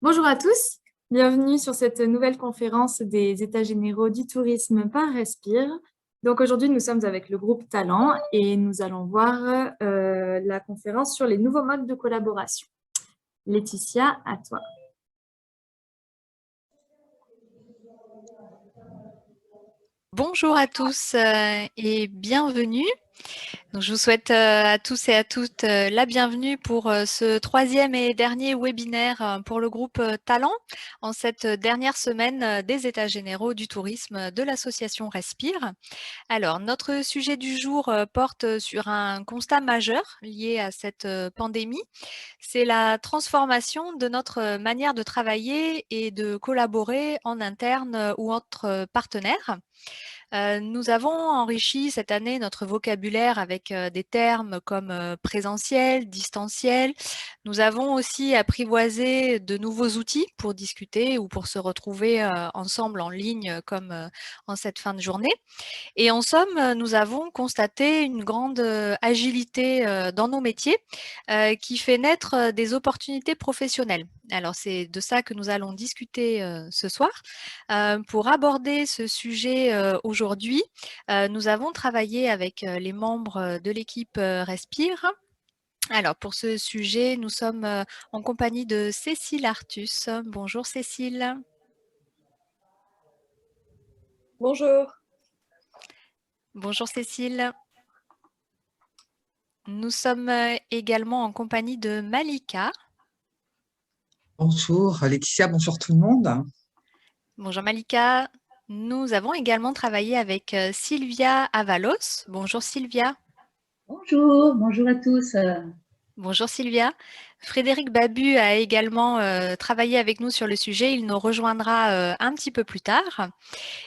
Bonjour à tous, bienvenue sur cette nouvelle conférence des États généraux du tourisme par Respire. Donc aujourd'hui, nous sommes avec le groupe Talent et nous allons voir la conférence sur les nouveaux modes de collaboration. Laetitia, à toi. Bonjour à tous et bienvenue. Donc, je vous souhaite à tous et à toutes la bienvenue pour ce troisième et dernier webinaire pour le groupe Talent en cette dernière semaine des États généraux du tourisme de l'association Respire. Alors, notre sujet du jour porte sur un constat majeur lié à cette pandémie. C'est la transformation de notre manière de travailler et de collaborer en interne ou entre partenaires. Nous avons enrichi cette année notre vocabulaire avec des termes comme présentiel, distanciel. Nous avons aussi apprivoisé de nouveaux outils pour discuter ou pour se retrouver ensemble en ligne comme en cette fin de journée. Et en somme, nous avons constaté une grande agilité dans nos métiers qui fait naître des opportunités professionnelles. Alors, c'est de ça que nous allons discuter ce soir. Pour aborder ce sujet aujourd'hui, nous avons travaillé avec les membres de l'équipe Respire. Alors, pour ce sujet, nous sommes en compagnie de Cécile Artus. Bonjour Cécile. Bonjour. Bonjour Cécile. Nous sommes également en compagnie de Malika. Bonjour Laetitia, bonjour tout le monde. Bonjour Malika. Nous avons également travaillé avec Sylvia Avalos. Bonjour Sylvia. Bonjour à tous. Bonjour Sylvia. Frédéric Babu a également travaillé avec nous sur le sujet. Il nous rejoindra un petit peu plus tard.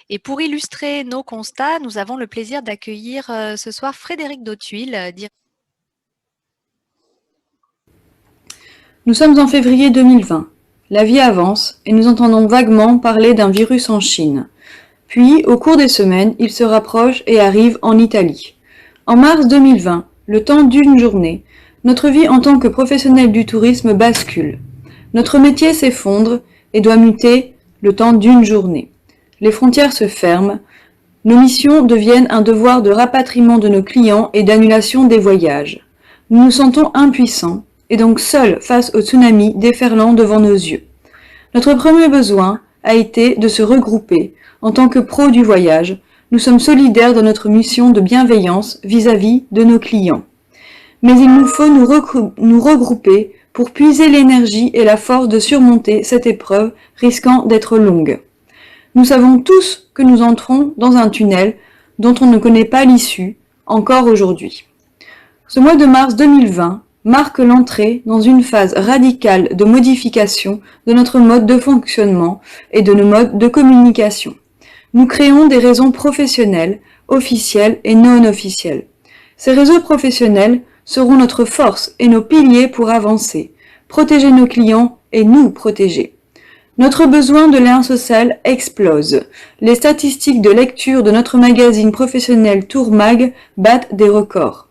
Et pour illustrer nos constats, nous avons le plaisir d'accueillir ce soir Frédéric Dautuil. Nous sommes en février 2020. La vie avance et nous entendons vaguement parler d'un virus en Chine. Puis, au cours des semaines, il se rapproche et arrive en Italie. En mars 2020, le temps d'une journée, notre vie en tant que professionnel du tourisme bascule. Notre métier s'effondre et doit muter le temps d'une journée. Les frontières se ferment. Nos missions deviennent un devoir de rapatriement de nos clients et d'annulation des voyages. Nous nous sentons impuissants et donc seuls face au tsunami déferlant devant nos yeux. Notre premier besoin a été de se regrouper. En tant que pros du voyage, nous sommes solidaires de notre mission de bienveillance vis-à-vis de nos clients. Mais il nous faut nous regrouper pour puiser l'énergie et la force de surmonter cette épreuve risquant d'être longue. Nous savons tous que nous entrons dans un tunnel dont on ne connaît pas l'issue, encore aujourd'hui. Ce mois de mars 2020 marque l'entrée dans une phase radicale de modification de notre mode de fonctionnement et de nos modes de communication. Nous créons des réseaux professionnels, officiels et non officiels. Ces réseaux professionnels seront notre force et nos piliers pour avancer, protéger nos clients et nous protéger. Notre besoin de lien social explose. Les statistiques de lecture de notre magazine professionnel Tourmag battent des records.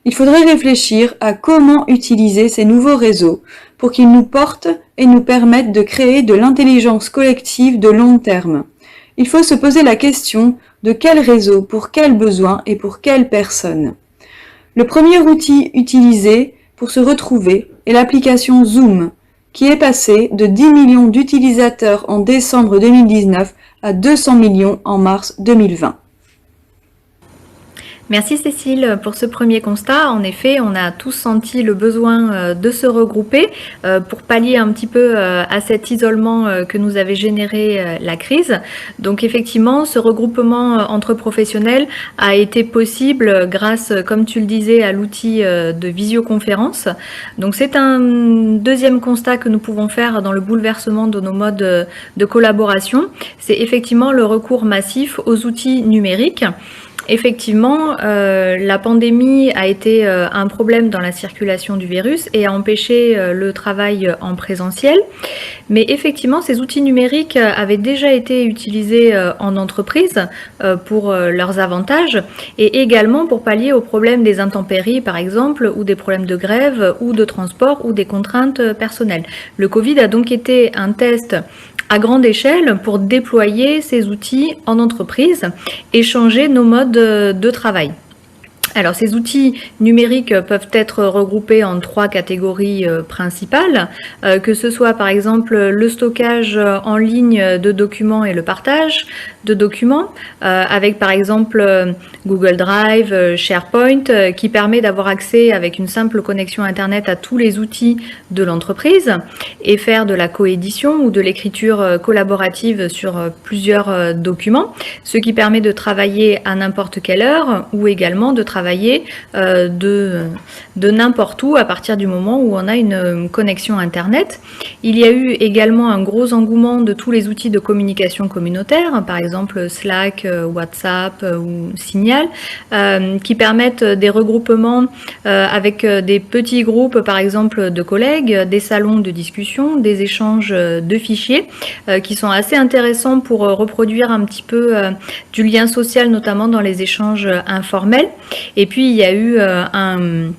Il faudrait réfléchir à comment utiliser ces nouveaux réseaux pour qu'ils nous portent et nous permettent de créer de l'intelligence collective de long terme. Il faut se poser la question de quel réseau, pour quels besoins et pour quelles personnes. Le premier outil utilisé pour se retrouver est l'application Zoom, qui est passée de 10 millions d'utilisateurs en décembre 2019 à 200 millions en mars 2020. Merci Cécile pour ce premier constat. En effet, on a tous senti le besoin de se regrouper pour pallier un petit peu à cet isolement que nous avait généré la crise. Donc effectivement, ce regroupement entre professionnels a été possible grâce, comme tu le disais, à l'outil de visioconférence. Donc c'est un deuxième constat que nous pouvons faire dans le bouleversement de nos modes de collaboration. C'est effectivement le recours massif aux outils numériques. effectivement, la pandémie a été un problème dans la circulation du virus et a empêché le travail en présentiel. Mais effectivement, ces outils numériques avaient déjà été utilisés en entreprise pour leurs avantages et également pour pallier aux problèmes des intempéries, par exemple, ou des problèmes de grève ou de transport ou des contraintes personnelles. Le Covid a donc été un test à grande échelle pour déployer ces outils en entreprise et changer nos modes de travail. Alors, ces outils numériques peuvent être regroupés en 3 catégories principales, que ce soit par exemple le stockage en ligne de documents et le partage de documents, avec par exemple Google Drive, SharePoint, qui permet d'avoir accès avec une simple connexion Internet à tous les outils de l'entreprise et faire de la coédition ou de l'écriture collaborative sur plusieurs documents, ce qui permet de travailler à n'importe quelle heure ou également de travailler de n'importe où à partir du moment où on a une connexion Internet. Il y a eu également un gros engouement de tous les outils de communication communautaire, par exemple Slack, WhatsApp ou Signal, qui permettent des regroupements avec des petits groupes, par exemple de collègues, des salons de discussion, des échanges de fichiers qui sont assez intéressants pour reproduire un petit peu du lien social, notamment dans les échanges informels. Et puis, il y a eu un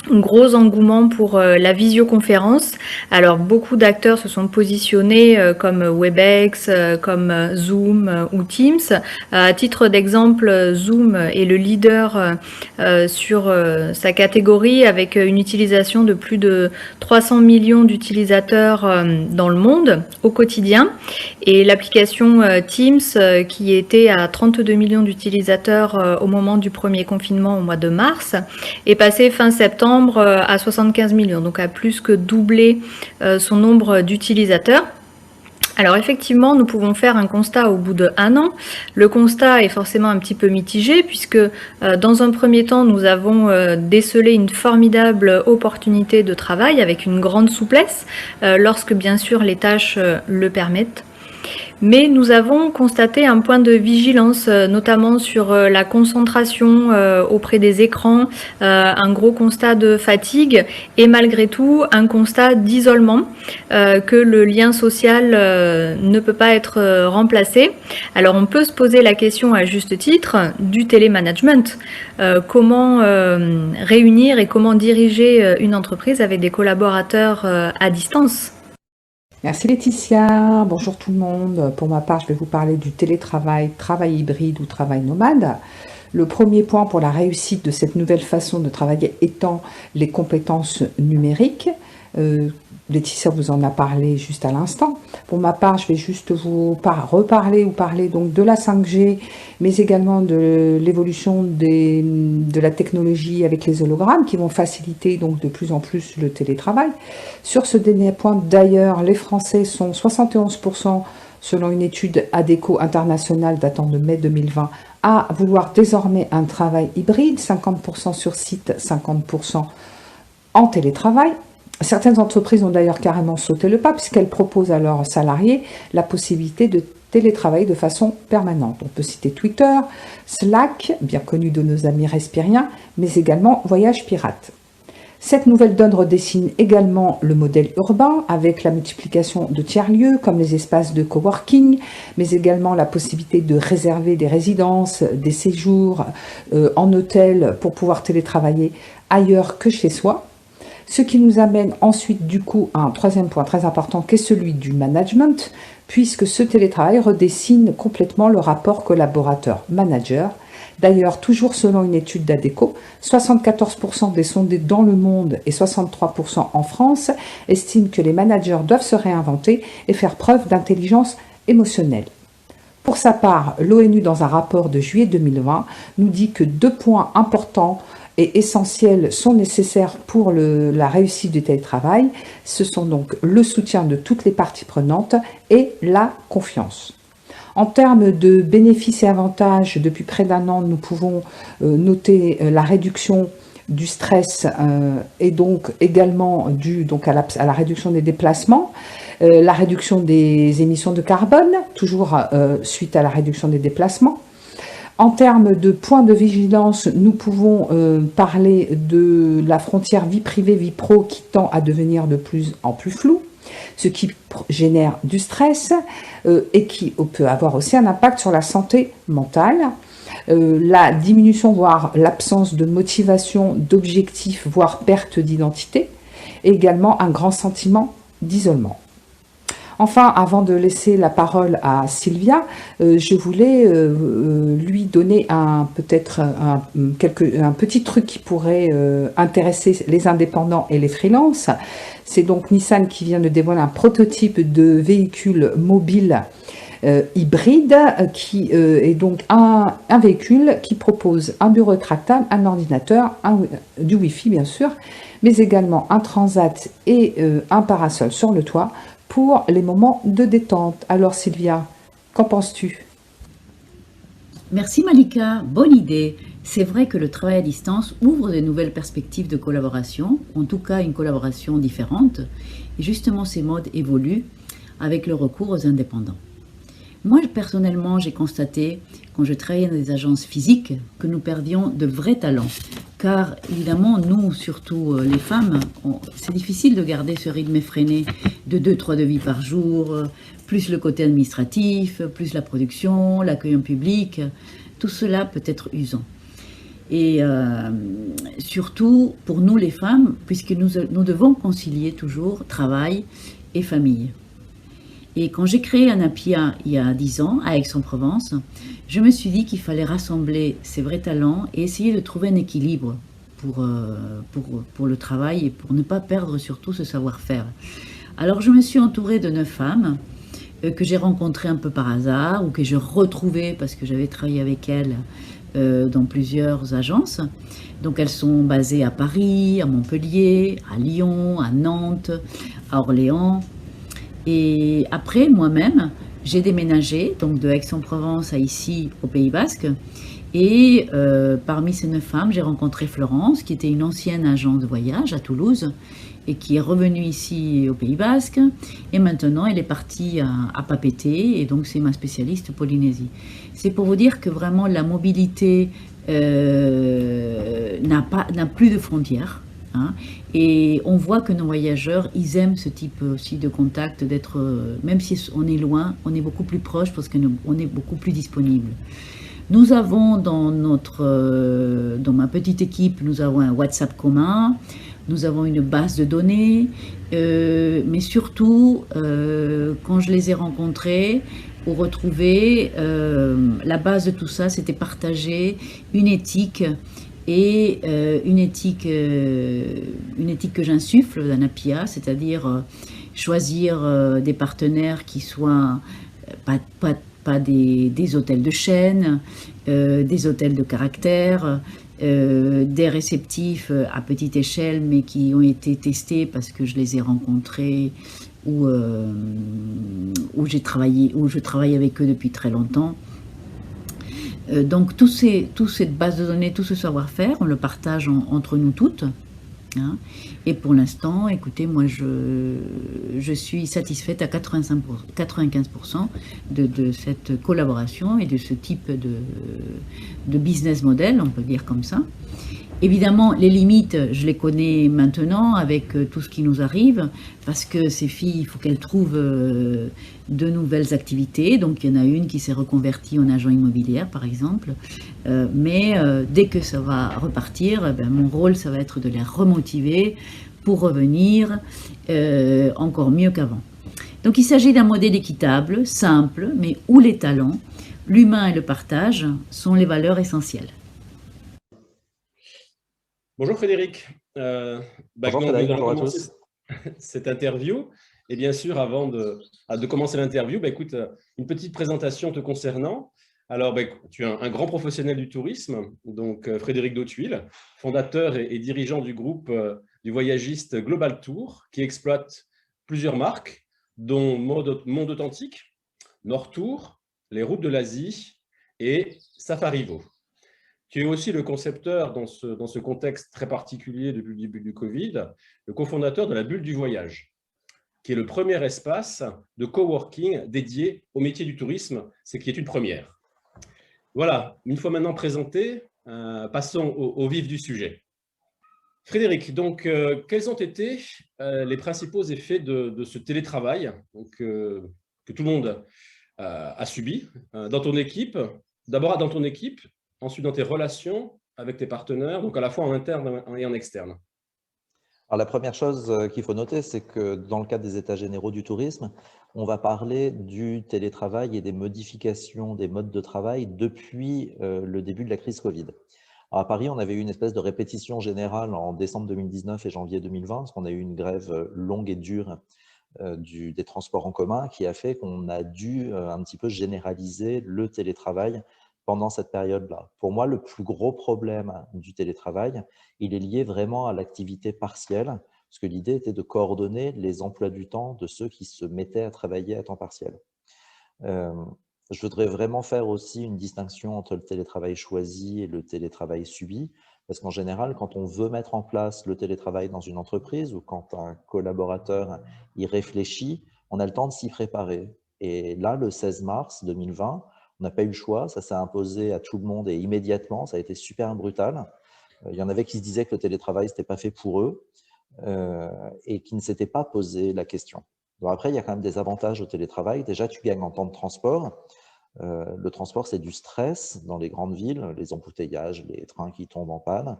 gros engouement pour la visioconférence. Alors, beaucoup d'acteurs se sont positionnés comme Webex, comme Zoom ou Teams. À titre d'exemple, Zoom est le leader sur sa catégorie avec une utilisation de plus de 300 millions d'utilisateurs dans le monde au quotidien. Et l'application Teams, qui était à 32 millions d'utilisateurs au moment du premier confinement au mois de mars, est passée fin septembre à 75 millions, donc a plus que doublé son nombre d'utilisateurs. Alors effectivement, nous pouvons faire un constat au bout d'1 an. Le constat est forcément un petit peu mitigé puisque dans un premier temps, nous avons décelé une formidable opportunité de travail avec une grande souplesse lorsque bien sûr les tâches le permettent. Mais nous avons constaté un point de vigilance, notamment sur la concentration auprès des écrans, un gros constat de fatigue et malgré tout un constat d'isolement, que le lien social ne peut pas être remplacé. Alors on peut se poser la question à juste titre du télémanagement. Comment réunir et comment diriger une entreprise avec des collaborateurs à distance ? Merci Laetitia, bonjour tout le monde. Pour ma part, je vais vous parler du télétravail, travail hybride ou travail nomade. Le premier point pour la réussite de cette nouvelle façon de travailler étant les compétences numériques. Laetitia vous en a parlé juste à l'instant. Pour ma part, je vais juste vous parler donc de la 5G, mais également de l'évolution de la technologie avec les hologrammes qui vont faciliter donc de plus en plus le télétravail. Sur ce dernier point, d'ailleurs, les Français sont 71%, selon une étude ADECO internationale datant de mai 2020, à vouloir désormais un travail hybride, 50% sur site, 50% en télétravail. Certaines entreprises ont d'ailleurs carrément sauté le pas puisqu'elles proposent à leurs salariés la possibilité de télétravailler de façon permanente. On peut citer Twitter, Slack, bien connu de nos amis respiriens, mais également Voyage Pirate. Cette nouvelle donne redessine également le modèle urbain avec la multiplication de tiers-lieux comme les espaces de coworking, mais également la possibilité de réserver des résidences, des séjours en hôtel pour pouvoir télétravailler ailleurs que chez soi. Ce qui nous amène ensuite du coup à un troisième point très important qui est celui du management, puisque ce télétravail redessine complètement le rapport collaborateur-manager. D'ailleurs, toujours selon une étude d'ADECO, 74% des sondés dans le monde et 63% en France estiment que les managers doivent se réinventer et faire preuve d'intelligence émotionnelle. Pour sa part, l'ONU, dans un rapport de juillet 2020, nous dit que 2 points importants et essentiels sont nécessaires pour la réussite du télétravail. Ce sont donc le soutien de toutes les parties prenantes et la confiance. En termes de bénéfices et avantages, depuis près d'1 an, nous pouvons noter la réduction du stress et donc également due à la réduction des déplacements, la réduction des émissions de carbone, toujours suite à la réduction des déplacements. En termes de points de vigilance, nous pouvons parler de la frontière vie privée, vie pro qui tend à devenir de plus en plus floue, ce qui génère du stress et qui peut avoir aussi un impact sur la santé mentale. La diminution, voire l'absence de motivation, d'objectifs, voire perte d'identité, et également un grand sentiment d'isolement. Enfin, avant de laisser la parole à Sylvia, je voulais lui donner peut-être un petit truc qui pourrait intéresser les indépendants et les freelances. C'est donc Nissan qui vient de dévoiler un prototype de véhicule mobile hybride qui est donc un véhicule qui propose un bureau rétractable, un ordinateur, du Wi-Fi bien sûr, mais également un transat et un parasol sur le toit pour les moments de détente. Alors Sylvia, qu'en penses-tu? Merci Malika, bonne idée. C'est vrai que le travail à distance ouvre de nouvelles perspectives de collaboration, en tout cas une collaboration différente, et justement ces modes évoluent avec le recours aux indépendants. Moi personnellement, j'ai constaté quand je travaillais dans des agences physiques que nous perdions de vrais talents. Car évidemment, nous, surtout les femmes, c'est difficile de garder ce rythme effréné de 2-3 devis par jour, plus le côté administratif, plus la production, l'accueil en public. Tout cela peut être usant. Et surtout pour nous les femmes, puisque nous devons concilier toujours travail et famille. Et quand j'ai créé Anapia il y a 10 ans à Aix-en-Provence, je me suis dit qu'il fallait rassembler ces vrais talents et essayer de trouver un équilibre pour le travail et pour ne pas perdre surtout ce savoir-faire. Alors je me suis entourée de 9 femmes que j'ai rencontrées un peu par hasard ou que j'ai retrouvées parce que j'avais travaillé avec elles dans plusieurs agences. Donc elles sont basées à Paris, à Montpellier, à Lyon, à Nantes, à Orléans. Et après, moi-même, j'ai déménagé donc de Aix-en-Provence à ici, au Pays Basque. Et parmi ces 9 femmes, j'ai rencontré Florence, qui était une ancienne agence de voyage à Toulouse et qui est revenue ici au Pays Basque. Et maintenant, elle est partie à Papeete, et donc c'est ma spécialiste Polynésie. C'est pour vous dire que vraiment la mobilité n'a plus de frontières. Hein, et on voit que nos voyageurs, ils aiment ce type aussi de contact, d'être, même si on est loin, on est beaucoup plus proche parce qu'on est beaucoup plus disponible. Nous avons dans ma petite équipe, nous avons un WhatsApp commun, nous avons une base de données, mais surtout, quand je les ai rencontrés ou retrouvés, la base de tout ça, c'était partager une éthique et une éthique que j'insuffle d'Anapia, c'est-à-dire choisir des partenaires qui soient pas des hôtels de chaîne, des hôtels de caractère, des réceptifs à petite échelle mais qui ont été testés parce que je les ai rencontrés ou je travaille avec eux depuis très longtemps. Donc toute cette base de données, tout ce savoir-faire, on le partage entre nous toutes. Hein. Et pour l'instant, écoutez, moi je suis satisfaite à 95% de cette collaboration et de ce type de business model, on peut dire comme ça. Évidemment, les limites, je les connais maintenant avec tout ce qui nous arrive, parce que ces filles, il faut qu'elles trouvent de nouvelles activités. Donc, il y en a une qui s'est reconvertie en agent immobilière, par exemple. Mais dès que ça va repartir, mon rôle, ça va être de les remotiver pour revenir encore mieux qu'avant. Donc, il s'agit d'un modèle équitable, simple, mais où les talents, l'humain et le partage sont les valeurs essentielles. Bonjour Frédéric. Bonjour Frédéric, bonjour à tous. Cette interview. Et bien sûr, avant de commencer l'interview, écoute, une petite présentation te concernant. Alors, tu es un grand professionnel du tourisme, donc Frédéric Dautuil, fondateur et dirigeant du groupe du voyagiste Global Tour, qui exploite plusieurs marques, dont Monde Authentique, Nord Tour, les routes de l'Asie et Safarivo. Tu es aussi le concepteur, dans ce contexte très particulier depuis le début du Covid, le cofondateur de la Bulle du Voyage, qui est le premier espace de coworking dédié au métier du tourisme, ce qui est une première. Voilà, une fois maintenant présenté, passons au vif du sujet. Frédéric, donc, quels ont été les principaux effets de ce télétravail donc, que tout le monde a subi dans ton équipe, d'abord dans ton équipe, ensuite dans tes relations avec tes partenaires, donc à la fois en interne et en externe? Alors, la première chose qu'il faut noter, c'est que dans le cadre des États généraux du tourisme, on va parler du télétravail et des modifications des modes de travail depuis le début de la crise Covid. Alors, à Paris, on avait eu une espèce de répétition générale en décembre 2019 et janvier 2020, parce qu'on a eu une grève longue et dure des transports en commun qui a fait qu'on a dû un petit peu généraliser le télétravail pendant cette période-là. Pour moi, le plus gros problème du télétravail, il est lié vraiment à l'activité partielle, parce que l'idée était de coordonner les emplois du temps de ceux qui se mettaient à travailler à temps partiel. Je voudrais vraiment faire aussi une distinction entre le télétravail choisi et le télétravail subi, parce qu'en général, quand on veut mettre en place le télétravail dans une entreprise ou quand un collaborateur y réfléchit, on a le temps de s'y préparer. Et là, le 16 mars 2020, on n'a pas eu le choix, ça s'est imposé à tout le monde et immédiatement, ça a été super brutal. Il y en avait qui se disaient que le télétravail, ce n'était pas fait pour eux et qui ne s'étaient pas posé la question. Bon, après, il y a quand même des avantages au télétravail. Déjà, tu gagnes en temps de transport. Le transport, c'est du stress dans les grandes villes, les embouteillages, les trains qui tombent en panne.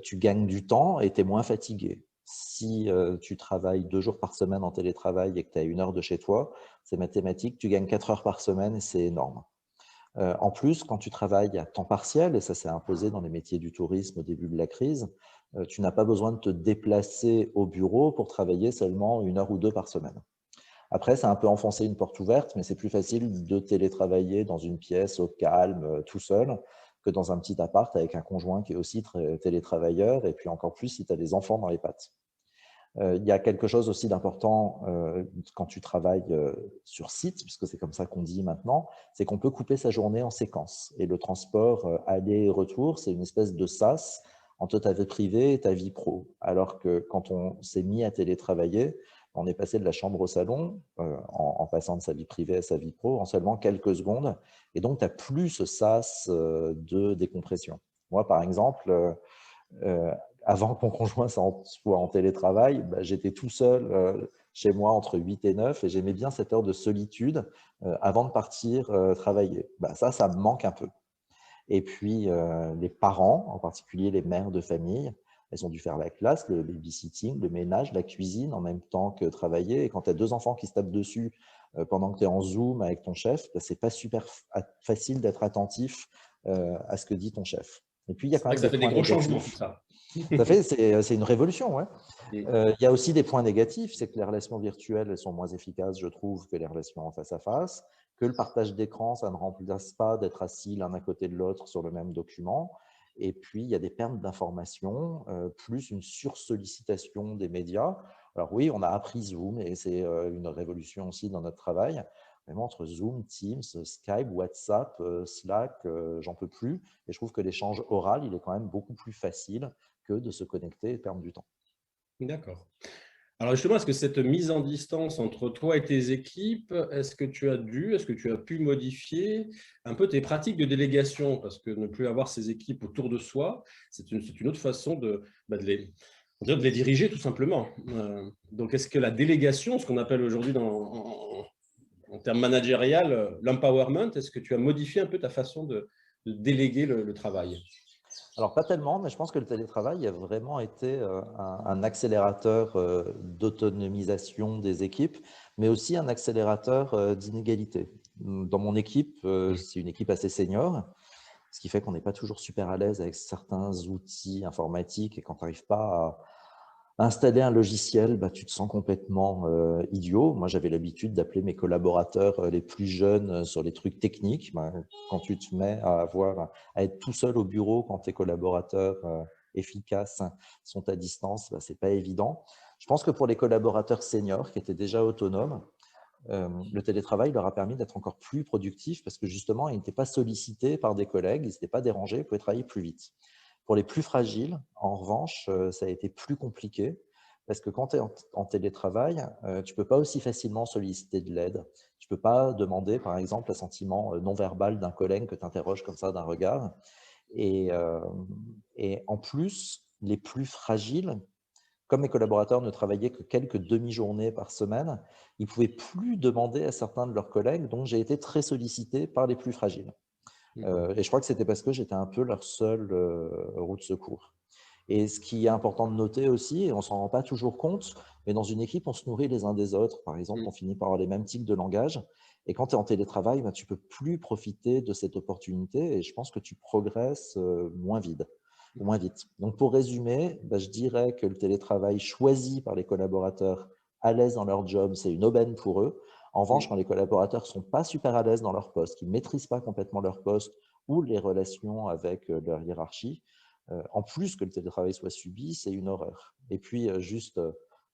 Tu gagnes du temps et tu es moins fatigué. Si tu travailles 2 jours par semaine en télétravail et que tu as 1 heure de chez toi, c'est mathématique, tu gagnes 4 heures par semaine et c'est énorme. En plus, quand tu travailles à temps partiel, et ça s'est imposé dans les métiers du tourisme au début de la crise, tu n'as pas besoin de te déplacer au bureau pour travailler seulement 1 heure ou 2 par semaine. Après, c'est un peu enfoncer une porte ouverte, mais c'est plus facile de télétravailler dans une pièce au calme, tout seul, que dans un petit appart avec un conjoint qui est aussi télétravailleur, et puis encore plus si tu as des enfants dans les pattes. Il y a quelque chose aussi d'important quand tu travailles sur site, puisque c'est comme ça qu'on dit maintenant, c'est qu'on peut couper sa journée en séquences. Et le transport aller et retour, c'est une espèce de sas entre ta vie privée et ta vie pro. Alors que quand on s'est mis à télétravailler, on est passé de la chambre au salon, en passant de sa vie privée à sa vie pro, en seulement quelques secondes. Et donc, tu n'as plus ce sas de décompression. Moi, par exemple, avant que mon conjoint soit en télétravail, j'étais tout seul chez moi entre 8 et 9 et j'aimais bien cette heure de solitude avant de partir travailler. Ça me manque un peu. Et puis, les parents, en particulier les mères de famille, elles ont dû faire la classe, le babysitting, le ménage, la cuisine en même temps que travailler. Et quand tu as 2 enfants qui se tapent dessus pendant que tu es en Zoom avec ton chef, c'est pas super facile d'être attentif à ce que dit ton chef. Et puis, il y a quand même ça fait des gros changements, ça. C'est une révolution, ouais. Il y a aussi des points négatifs, c'est que les relations virtuelles elles sont moins efficaces, je trouve, que les relations en face à face, que le partage d'écran, ça ne remplace pas d'être assis l'un à côté de l'autre sur le même document. Et puis, il y a des pertes d'informations, plus une sursollicitation des médias. Alors oui, on a appris Zoom et c'est une révolution aussi dans notre travail. Vraiment, entre Zoom, Teams, Skype, WhatsApp, Slack, j'en peux plus. Et je trouve que l'échange oral, il est quand même beaucoup plus facile que de se connecter et perdre du temps. D'accord. Alors justement, est-ce que cette mise en distance entre toi et tes équipes, est-ce que tu as pu modifier un peu tes pratiques de délégation? Parce que ne plus avoir ces équipes autour de soi, c'est une autre façon de les diriger tout simplement. Donc est-ce que la délégation, ce qu'on appelle aujourd'hui en termes managériels, l'empowerment, est-ce que tu as modifié un peu ta façon de déléguer le travail? Alors, pas tellement, mais je pense que le télétravail a vraiment été un accélérateur d'autonomisation des équipes, mais aussi un accélérateur d'inégalité. Dans mon équipe, c'est une équipe assez senior, ce qui fait qu'on n'est pas toujours super à l'aise avec certains outils informatiques et quand tu n'arrives pas à installer un logiciel, tu te sens complètement idiot. Moi, j'avais l'habitude d'appeler mes collaborateurs les plus jeunes sur les trucs techniques. Quand tu te mets à être tout seul au bureau, quand tes collaborateurs efficaces sont à distance, c'est pas évident. Je pense que pour les collaborateurs seniors qui étaient déjà autonomes, le télétravail leur a permis d'être encore plus productifs parce que justement, ils n'étaient pas sollicités par des collègues, ils n'étaient pas dérangés, ils pouvaient travailler plus vite. Pour les plus fragiles, en revanche, ça a été plus compliqué Parce que quand tu es en télétravail, tu ne peux pas aussi facilement solliciter de l'aide. Tu ne peux pas demander, par exemple, un sentiment non verbal d'un collègue que tu interroges comme ça d'un regard. Et en plus, les plus fragiles, comme mes collaborateurs ne travaillaient que quelques demi-journées par semaine, ils ne pouvaient plus demander à certains de leurs collègues, donc j'ai été très sollicité par les plus fragiles. Et je crois que c'était parce que j'étais un peu leur seule roue de secours. Et ce qui est important de noter aussi, et on ne s'en rend pas toujours compte, mais dans une équipe, on se nourrit les uns des autres. Par exemple, on finit par avoir les mêmes tics de langage. Et quand tu es en télétravail, tu ne peux plus profiter de cette opportunité et je pense que tu progresses moins vite. Donc, pour résumer, je dirais que le télétravail choisi par les collaborateurs à l'aise dans leur job, c'est une aubaine pour eux. En revanche, quand les collaborateurs ne sont pas super à l'aise dans leur poste, qu'ils ne maîtrisent pas complètement leur poste ou les relations avec leur hiérarchie, en plus que le télétravail soit subi, c'est une horreur. Et puis, juste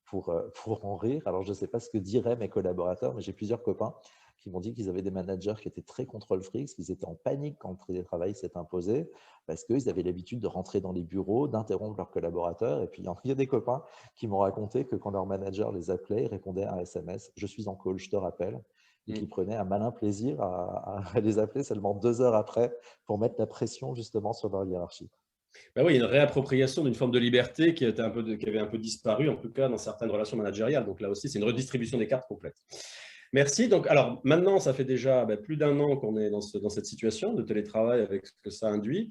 pour en rire, alors je ne sais pas ce que diraient mes collaborateurs, mais j'ai plusieurs copains qui m'ont dit qu'ils avaient des managers qui étaient très contrôle-fric, qu'ils étaient en panique quand le télétravail s'est imposé, parce qu'ils avaient l'habitude de rentrer dans les bureaux, d'interrompre leurs collaborateurs. Et puis, il y a des copains qui m'ont raconté que quand leur manager les appelait, ils répondaient à un SMS « Je suis en call, je te rappelle ». Et qui prenaient un malin plaisir à les appeler seulement 2 heures après pour mettre la pression justement sur leur hiérarchie. Ben oui, il y a une réappropriation d'une forme de liberté qui avait un peu disparu, en tout cas dans certaines relations managériales. Donc là aussi, c'est une redistribution des cartes complète. Merci. Donc, alors maintenant, ça fait déjà plus d'1 an qu'on est dans cette situation de télétravail avec ce que ça induit.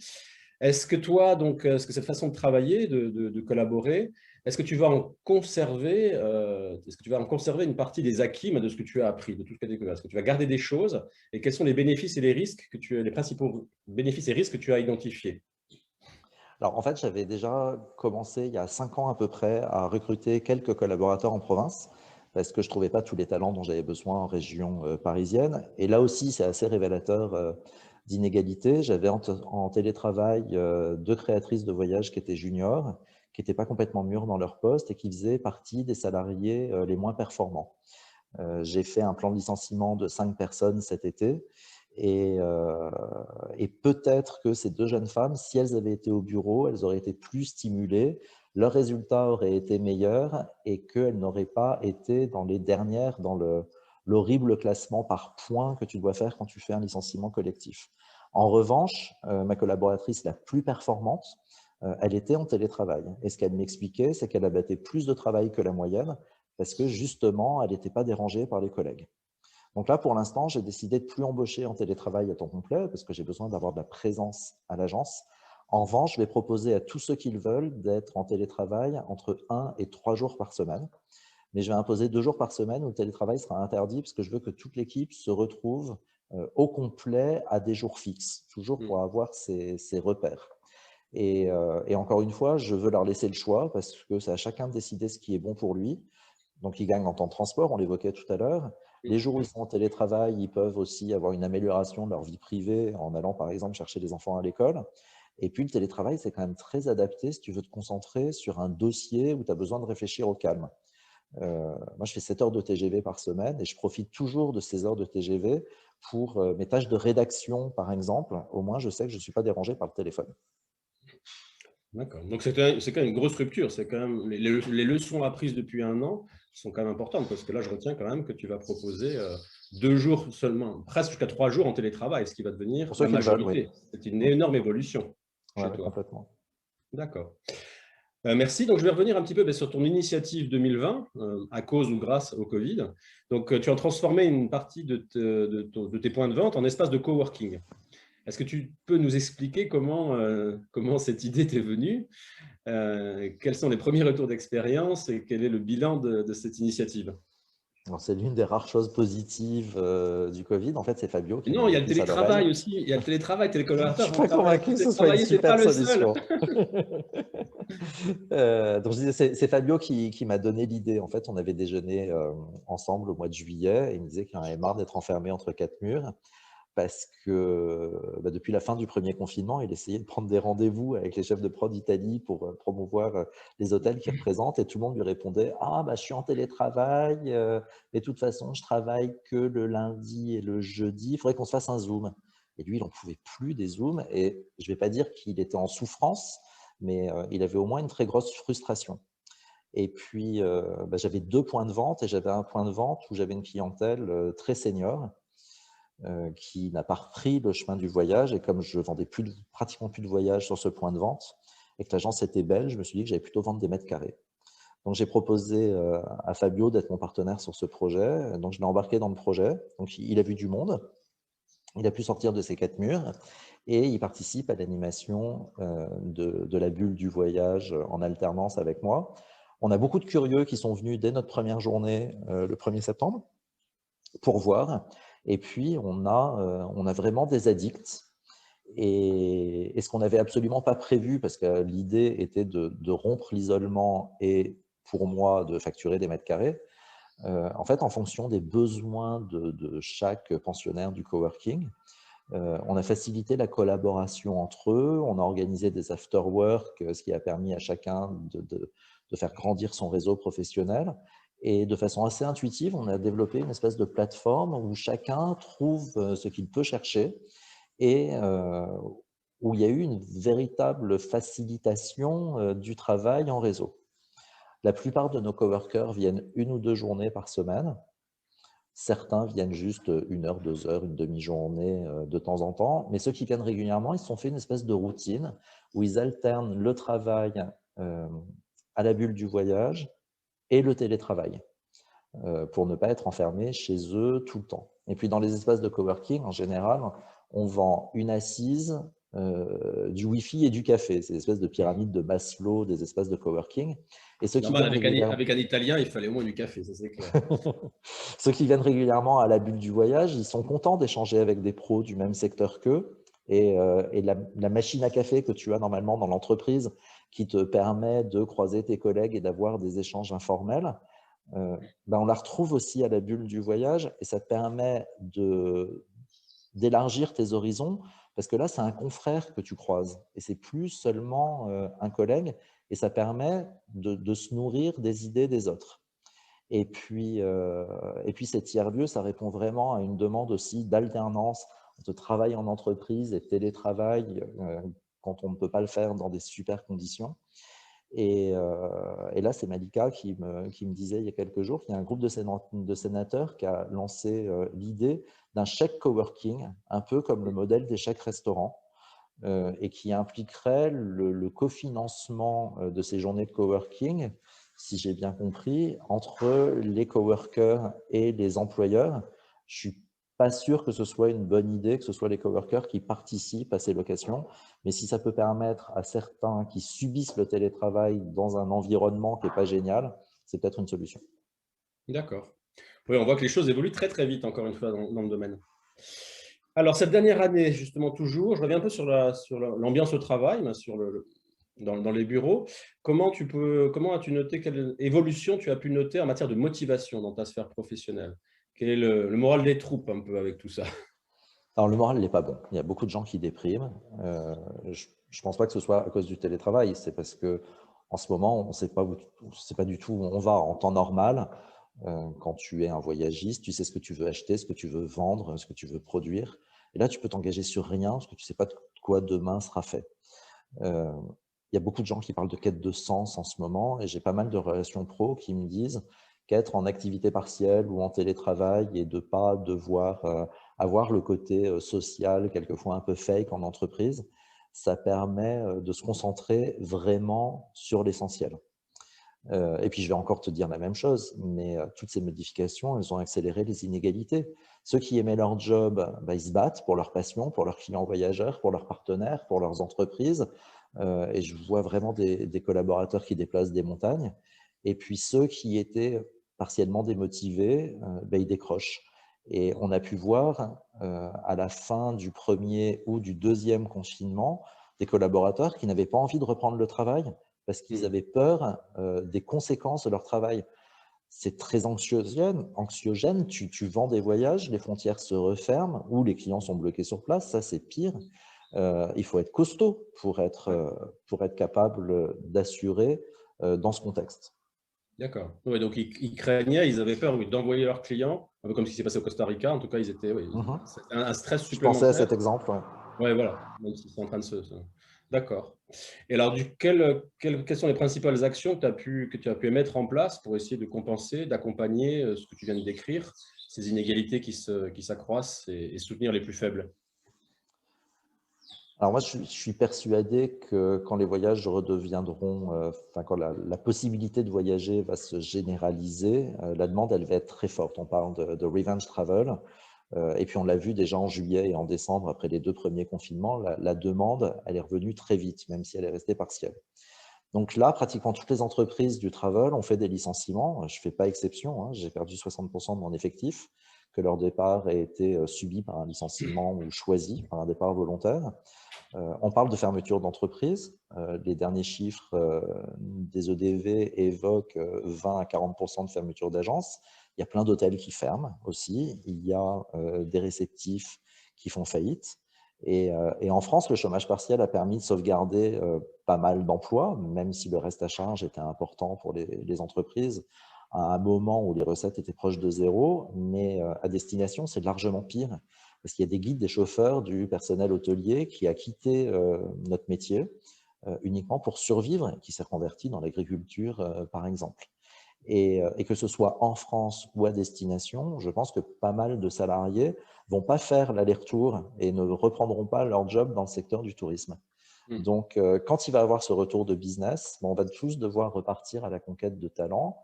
Est-ce que toi, est-ce que cette façon de travailler, de collaborer, est-ce que tu vas en conserver une partie des acquis de ce que tu as appris, de tout ce que tu as découvert? Est-ce que tu vas garder des choses et quels sont les bénéfices et les risques les principaux bénéfices et risques que tu as identifiés? Alors, en fait, j'avais déjà commencé il y a 5 ans à peu près à recruter quelques collaborateurs en province parce que je ne trouvais pas tous les talents dont j'avais besoin en région parisienne. Et là aussi, c'est assez révélateur d'inégalités. J'avais en télétravail 2 créatrices de voyages qui étaient juniors, qui n'étaient pas complètement mûres dans leur poste et qui faisaient partie des salariés les moins performants. J'ai fait un plan de licenciement de 5 personnes cet été. Et peut-être que ces 2 jeunes femmes, si elles avaient été au bureau, elles auraient été plus stimulées, leurs résultats auraient été meilleurs et qu'elles n'auraient pas été dans les dernières, dans l'horrible classement par points que tu dois faire quand tu fais un licenciement collectif. En revanche, ma collaboratrice la plus performante, elle était en télétravail. Et ce qu'elle m'expliquait, c'est qu'elle abattait plus de travail que la moyenne parce que justement, elle n'était pas dérangée par les collègues. Donc là, pour l'instant, j'ai décidé de ne plus embaucher en télétravail à temps complet parce que j'ai besoin d'avoir de la présence à l'agence. En revanche, je vais proposer à tous ceux qui le veulent d'être en télétravail entre 1 et 3 jours par semaine. Mais je vais imposer 2 jours par semaine où le télétravail sera interdit parce que je veux que toute l'équipe se retrouve au complet à des jours fixes, toujours pour avoir ces repères. Et encore une fois, je veux leur laisser le choix parce que c'est à chacun de décider ce qui est bon pour lui. Donc, ils gagnent en temps de transport, on l'évoquait tout à l'heure. Les jours où ils sont en télétravail, ils peuvent aussi avoir une amélioration de leur vie privée en allant, par exemple, chercher les enfants à l'école. Et puis, le télétravail, c'est quand même très adapté si tu veux te concentrer sur un dossier où tu as besoin de réfléchir au calme. Moi, je fais 7 heures de TGV par semaine et je profite toujours de ces heures de TGV pour mes tâches de rédaction, par exemple. Au moins, je sais que je ne suis pas dérangé par le téléphone. D'accord. Donc, c'est quand même une grosse rupture. C'est quand même les leçons apprises depuis 1 an sont quand même importantes parce que là, je retiens quand même que tu vas proposer 2 jours seulement, presque jusqu'à 3 jours en télétravail, ce qui va devenir la majorité. C'est une énorme évolution chez toi. Complètement. D'accord. Merci. Donc, je vais revenir un petit peu sur ton initiative 2020, à cause ou grâce au Covid. Donc, tu as transformé une partie de tes points de vente en espace de coworking. Est-ce que tu peux nous expliquer comment cette idée t'est venue, quels sont les premiers retours d'expérience et quel est le bilan de cette initiative? C'est l'une des rares choses positives du Covid. En fait, c'est Fabio qui Non, il y a le télétravail aussi. Il y a le télétravail, tes collaborateurs. Je suis pas convaincu que ce soit une super solution. Donc, je disais, c'est Fabio qui m'a donné l'idée. En fait, on avait déjeuné ensemble au mois de juillet et il me disait qu'il en avait marre d'être enfermé entre 4 murs. Parce que depuis la fin du premier confinement, il essayait de prendre des rendez-vous avec les chefs de prod d'Italie pour promouvoir les hôtels qu'il représente et tout le monde lui répondait « Ah, je suis en télétravail, mais de toute façon, je travaille que le lundi et le jeudi, il faudrait qu'on se fasse un Zoom. » Et lui, il n'en pouvait plus des Zooms et je ne vais pas dire qu'il était en souffrance, mais il avait au moins une très grosse frustration. Et puis, j'avais 2 points de vente et j'avais un point de vente où j'avais une clientèle très senior qui n'a pas repris le chemin du voyage. Et comme je vendais pratiquement plus de voyages sur ce point de vente et que l'agence était belge, je me suis dit que j'allais plutôt vendre des mètres carrés. Donc, j'ai proposé à Fabio d'être mon partenaire sur ce projet. Donc, je l'ai embarqué dans le projet. Donc, il a vu du monde. Il a pu sortir de ses 4 murs et il participe à l'animation de la bulle du voyage en alternance avec moi. On a beaucoup de curieux qui sont venus dès notre première journée, le 1er septembre, pour voir. Et puis, on a vraiment des addicts. Et ce qu'on n'avait absolument pas prévu, parce que l'idée était de rompre l'isolement et pour moi de facturer des mètres carrés, en fait, en fonction des besoins de chaque pensionnaire du coworking, on a facilité la collaboration entre eux, on a organisé des after-work, ce qui a permis à chacun de faire grandir son réseau professionnel. Et de façon assez intuitive, on a développé une espèce de plateforme où chacun trouve ce qu'il peut chercher et où il y a eu une véritable facilitation du travail en réseau. La plupart de nos coworkers viennent 1 ou 2 journées par semaine. Certains viennent juste 1 heure, 2 heures, une demi-journée de temps en temps. Mais ceux qui viennent régulièrement, ils se sont fait une espèce de routine où ils alternent le travail à la bulle du voyage et le télétravail pour ne pas être enfermés chez eux tout le temps. Et puis dans les espaces de coworking, en général, on vend une assise, du Wi-Fi et du café. C'est une espèce de pyramide de Maslow des espaces de coworking. Et ceux qui viennent avec un Italien, il fallait au moins du café, ça c'est clair. Ceux qui viennent régulièrement à la bulle du voyage, ils sont contents d'échanger avec des pros du même secteur qu'eux. Et la machine à café que tu as normalement dans l'entreprise qui te permet de croiser tes collègues et d'avoir des échanges informels, on la retrouve aussi à la bulle du voyage et ça te permet d'élargir tes horizons parce que là, c'est un confrère que tu croises et c'est plus seulement un collègue et ça permet de se nourrir des idées des autres. Et puis ces tiers-lieux, ça répond vraiment à une demande aussi d'alternance entre travail en entreprise et télétravail quand on ne peut pas le faire dans des super conditions. Et là, c'est Malika qui me disait il y a quelques jours qu'il y a un groupe de sénateurs qui a lancé l'idée d'un chèque coworking, un peu comme le modèle des chèques restaurants, et qui impliquerait le cofinancement de ces journées de coworking, si j'ai bien compris, entre les coworkers et les employeurs. Je ne suis pas sûr que ce soit une bonne idée, que ce soit les coworkers qui participent à ces locations, mais si ça peut permettre à certains qui subissent le télétravail dans un environnement qui n'est pas génial, c'est peut-être une solution. D'accord. Oui, on voit que les choses évoluent très très vite, encore une fois, dans le domaine. Alors, cette dernière année, justement, toujours, je reviens un peu sur l'ambiance au travail, dans les bureaux. Comment as-tu noté, quelle évolution tu as pu noter en matière de motivation dans ta sphère professionnelle? Quel est le moral des troupes un peu avec tout ça? Alors, le moral n'est pas bon. Il y a beaucoup de gens qui dépriment. Je ne pense pas que ce soit à cause du télétravail. C'est parce qu'en ce moment, on ne sait pas du tout où on va en temps normal. Quand tu es un voyagiste, tu sais ce que tu veux acheter, ce que tu veux vendre, ce que tu veux produire. Et là, tu peux t'engager sur rien parce que tu ne sais pas de quoi demain sera fait. Il y a beaucoup de gens qui parlent de quête de sens en ce moment et j'ai pas mal de relations pro qui me disent qu'être en activité partielle ou en télétravail et de ne pas devoir avoir le côté social, quelquefois un peu fake en entreprise, ça permet de se concentrer vraiment sur l'essentiel. Et puis, je vais encore te dire la même chose, mais toutes ces modifications, elles ont accéléré les inégalités. Ceux qui aimaient leur job, ils se battent pour leur passion, pour leurs clients voyageurs, pour leurs partenaires, pour leurs entreprises. Et je vois vraiment des collaborateurs qui déplacent des montagnes. Et puis, ceux qui étaient partiellement démotivés, ils décrochent. Et on a pu voir à la fin du premier ou du deuxième confinement, des collaborateurs qui n'avaient pas envie de reprendre le travail parce qu'ils avaient peur des conséquences de leur travail. C'est très anxiogène. Tu vends des voyages, les frontières se referment ou les clients sont bloqués sur place, ça c'est pire. Il faut être costaud pour être capable d'assurer dans ce contexte. D'accord. Ouais, donc, ils craignaient, ils avaient peur d'envoyer leurs clients, un peu comme ce qui s'est passé au Costa Rica. En tout cas, ils étaient un stress supplémentaire. Je pensais à cet exemple. Ouais, voilà. Même s'ils sont en train de D'accord. Et alors, quelles sont les principales actions que tu as pu mettre en place pour essayer de compenser, d'accompagner ce que tu viens de décrire, ces inégalités qui s'accroissent et soutenir les plus faibles? Alors moi, je suis persuadé que quand les voyages redeviendront, enfin quand la possibilité de voyager va se généraliser, la demande, elle va être très forte. On parle de revenge travel, et puis on l'a vu déjà en juillet et en décembre, après les 2 premiers confinements, la demande, elle est revenue très vite, même si elle est restée partielle. Donc là, pratiquement toutes les entreprises du travel ont fait des licenciements. Je ne fais pas exception, hein, j'ai perdu 60% de mon effectif, que leur départ ait été subi par un licenciement ou choisi par un départ volontaire. On parle de fermeture d'entreprise. Les derniers chiffres des EDV évoquent 20 à 40% de fermeture d'agences. Il y a plein d'hôtels qui ferment aussi. Il y a des réceptifs qui font faillite. Et en France, le chômage partiel a permis de sauvegarder pas mal d'emplois, même si le reste à charge était important pour les entreprises, à un moment où les recettes étaient proches de zéro. Mais à destination, c'est largement pire. Parce qu'il y a des guides, des chauffeurs, du personnel hôtelier qui a quitté notre métier uniquement pour survivre et qui s'est reconverti dans l'agriculture, par exemple. Et que ce soit en France ou à destination, je pense que pas mal de salariés vont pas faire l'aller-retour et ne reprendront pas leur job dans le secteur du tourisme. Donc, quand il va y avoir ce retour de business, on va tous devoir repartir à la conquête de talents.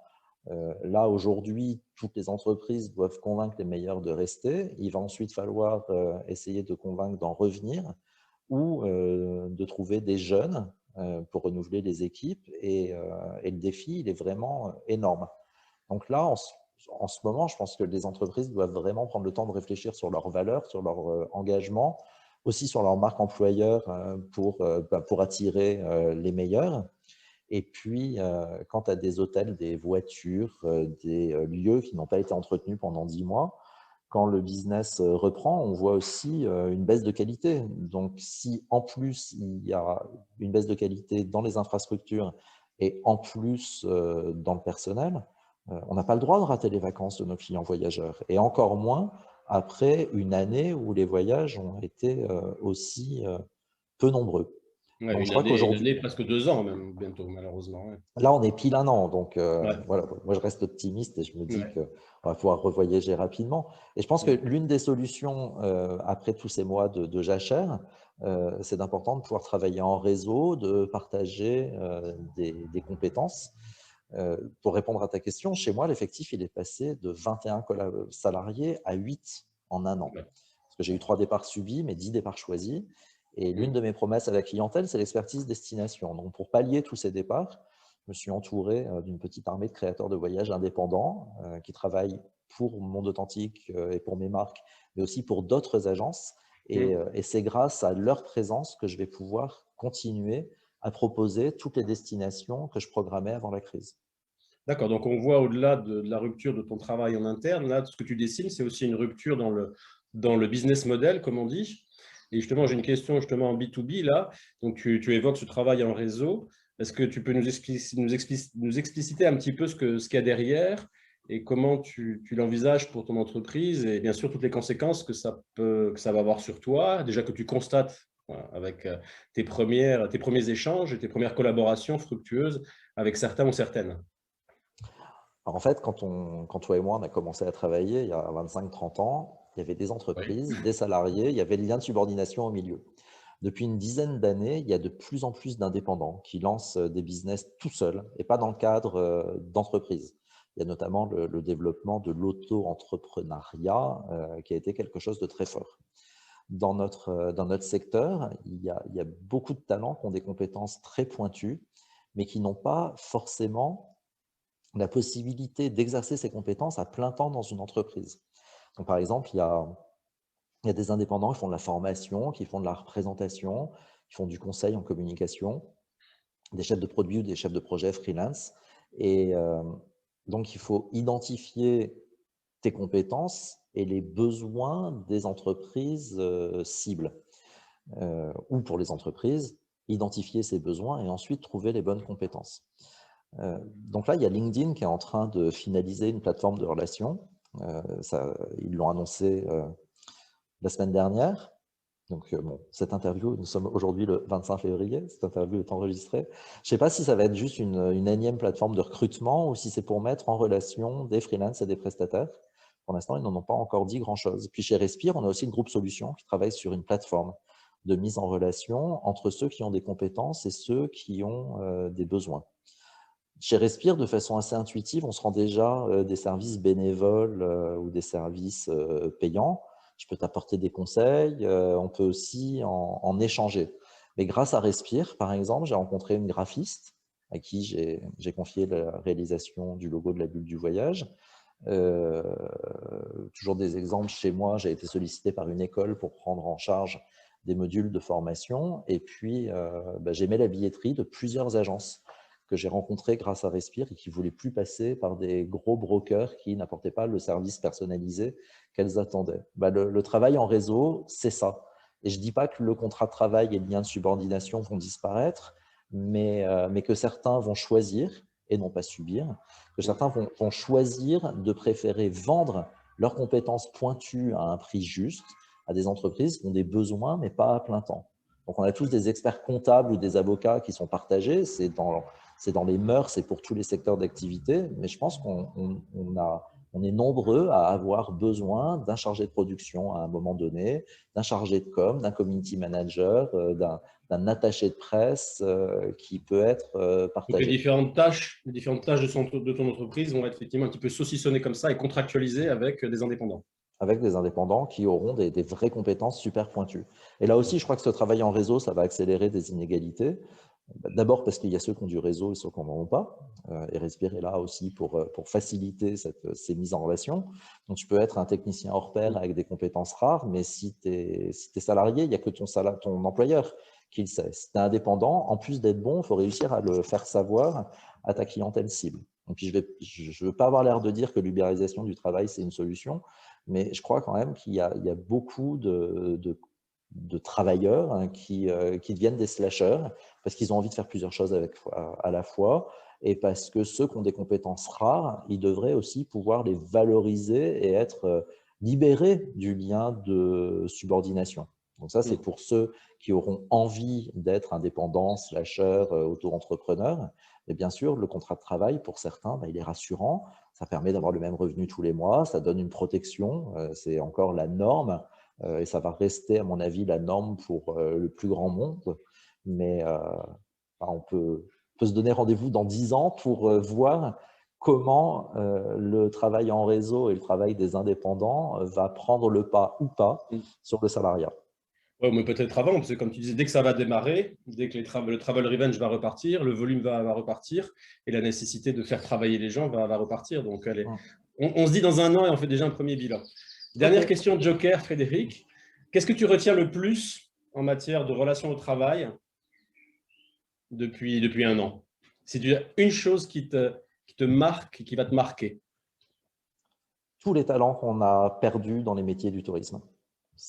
Là, aujourd'hui, toutes les entreprises doivent convaincre les meilleurs de rester. Il va ensuite falloir essayer de convaincre d'en revenir ou de trouver des jeunes pour renouveler les équipes. Et le défi, il est vraiment énorme. Donc là, en ce moment, je pense que les entreprises doivent vraiment prendre le temps de réfléchir sur leurs valeurs, sur leur engagement, aussi sur leur marque employeur pour attirer les meilleurs. Et puis, quant à des hôtels, des voitures, des lieux qui n'ont pas été entretenus pendant 10 mois, quand le business reprend, on voit aussi une baisse de qualité. Donc, si en plus, il y a une baisse de qualité dans les infrastructures et en plus dans le personnel, on n'a pas le droit de rater les vacances de nos clients voyageurs. Et encore moins après une année où les voyages ont été aussi peu nombreux. Ouais, Donc, je crois qu'aujourd'hui, presque 2 ans même, bientôt, malheureusement. Ouais. là, on est pile 1 an, donc Ouais. voilà, moi je reste optimiste et je me dis Ouais. qu'on va pouvoir revoyager rapidement. Et je pense que l'une des solutions, après tous ces mois de jachère, c'est d'important de pouvoir travailler en réseau, de partager des compétences. Pour répondre à ta question, chez moi, l'effectif il est passé de 21 salariés à 8 en 1 an. Ouais. Parce que j'ai eu 3 départs subis, mais 10 départs choisis. Et l'une de mes promesses à la clientèle, c'est l'expertise destination. Donc, pour pallier tous ces départs, je me suis entouré d'une petite armée de créateurs de voyages indépendants qui travaillent pour Monde Authentique et pour mes marques, mais aussi pour d'autres agences. Et c'est grâce à leur présence que je vais pouvoir continuer à proposer toutes les destinations que je programmais avant la crise. D'accord, donc on voit au-delà de la rupture de ton travail en interne, là, ce que tu dessines, c'est aussi une rupture dans le business model, comme on dit. Et justement, j'ai une question justement en B2B, là. Donc, tu évoques ce travail en réseau. Est-ce que tu peux nous expliciter un petit peu ce qu'il y a derrière et comment tu l'envisages pour ton entreprise et bien sûr toutes les conséquences que ça va avoir sur toi, déjà que tu constates voilà, avec tes premiers échanges et tes premières collaborations fructueuses avec certains ou certaines. Alors en fait, quand toi et moi, on a commencé à travailler il y a 25-30 ans, il y avait des entreprises, des salariés, il y avait le lien de subordination au milieu. Depuis une dizaine d'années, il y a de plus en plus d'indépendants qui lancent des business tout seuls et pas dans le cadre d'entreprises. Il y a notamment le développement de l'auto-entrepreneuriat qui a été quelque chose de très fort. Dans notre secteur, il y a beaucoup de talents qui ont des compétences très pointues, mais qui n'ont pas forcément la possibilité d'exercer ces compétences à plein temps dans une entreprise. Donc, par exemple, il y a des indépendants qui font de la formation, qui font de la représentation, qui font du conseil en communication, des chefs de produits ou des chefs de projet freelance. Et donc, il faut identifier tes compétences et les besoins des entreprises cibles. Ou pour les entreprises, identifier ces besoins et ensuite trouver les bonnes compétences. Donc là, il y a LinkedIn qui est en train de finaliser une plateforme de relations. Ils l'ont annoncé la semaine dernière. Donc, bon, cette interview, nous sommes aujourd'hui le 25 février, cette interview est enregistrée. Je ne sais pas si ça va être juste une énième plateforme de recrutement ou si c'est pour mettre en relation des freelances et des prestataires. Pour l'instant, ils n'en ont pas encore dit grand-chose. Puis chez Respire, on a aussi le groupe Solutions qui travaille sur une plateforme de mise en relation entre ceux qui ont des compétences et ceux qui ont des besoins. Chez Respire, de façon assez intuitive, on se rend déjà des services bénévoles ou des services payants. Je peux t'apporter des conseils, on peut aussi en échanger. Mais grâce à Respire, par exemple, j'ai rencontré une graphiste à qui j'ai confié la réalisation du logo de la bulle du voyage. Toujours des exemples, chez moi, j'ai été sollicité par une école pour prendre en charge des modules de formation. Et puis, j'aimais la billetterie de plusieurs agences que j'ai rencontrées grâce à Respire et qui ne voulaient plus passer par des gros brokers qui n'apportaient pas le service personnalisé qu'elles attendaient. Le travail en réseau, c'est ça. Et je ne dis pas que le contrat de travail et le lien de subordination vont disparaître, mais que certains vont choisir, et non pas subir, que certains vont choisir de préférer vendre leurs compétences pointues à un prix juste à des entreprises qui ont des besoins, mais pas à plein temps. Donc, on a tous des experts comptables ou des avocats qui sont partagés, c'est dans les mœurs, c'est pour tous les secteurs d'activité, mais je pense qu'on est nombreux à avoir besoin d'un chargé de production à un moment donné, d'un chargé de com, d'un community manager, d'un attaché de presse qui peut être partagé. Donc les différentes tâches de ton entreprise vont être effectivement un petit peu saucissonnées comme ça et contractualisées avec des indépendants. Avec des indépendants qui auront des vraies compétences super pointues. Et là aussi, je crois que ce travail en réseau, ça va accélérer des inégalités. D'abord parce qu'il y a ceux qui ont du réseau et ceux qui n'en ont pas. Et Respire est là aussi pour faciliter ces mises en relation. Donc, tu peux être un technicien hors pair avec des compétences rares, mais si tu es salarié, il n'y a que ton employeur qui le sait. Si tu es indépendant, en plus d'être bon, il faut réussir à le faire savoir à ta clientèle cible. Donc, je ne veux pas avoir l'air de dire que l'ubérisation du travail, c'est une solution, mais je crois quand même qu'il y a beaucoup de travailleurs qui deviennent des slasheurs parce qu'ils ont envie de faire plusieurs choses à la fois et parce que ceux qui ont des compétences rares, ils devraient aussi pouvoir les valoriser et être libérés du lien de subordination. Donc ça, c'est pour ceux qui auront envie d'être indépendants, slasheurs, auto-entrepreneurs. Et bien sûr, le contrat de travail, pour certains, il est rassurant. Ça permet d'avoir le même revenu tous les mois. Ça donne une protection. C'est encore la norme. Et ça va rester, à mon avis, la norme pour le plus grand monde. Mais on peut se donner rendez-vous dans 10 ans pour voir comment le travail en réseau et le travail des indépendants va prendre le pas ou pas sur le salariat. Ouais, mais peut-être avant, parce que comme tu disais, dès que ça va démarrer, dès que le travel revenge va repartir, le volume va repartir et la nécessité de faire travailler les gens va repartir. Donc, on se dit dans un an et on fait déjà un premier bilan. Dernière question joker, Frédéric. Qu'est-ce que tu retiens le plus en matière de relations au travail depuis un an? Si tu as une chose qui te marque, qui va te marquer. Tous les talents qu'on a perdus dans les métiers du tourisme.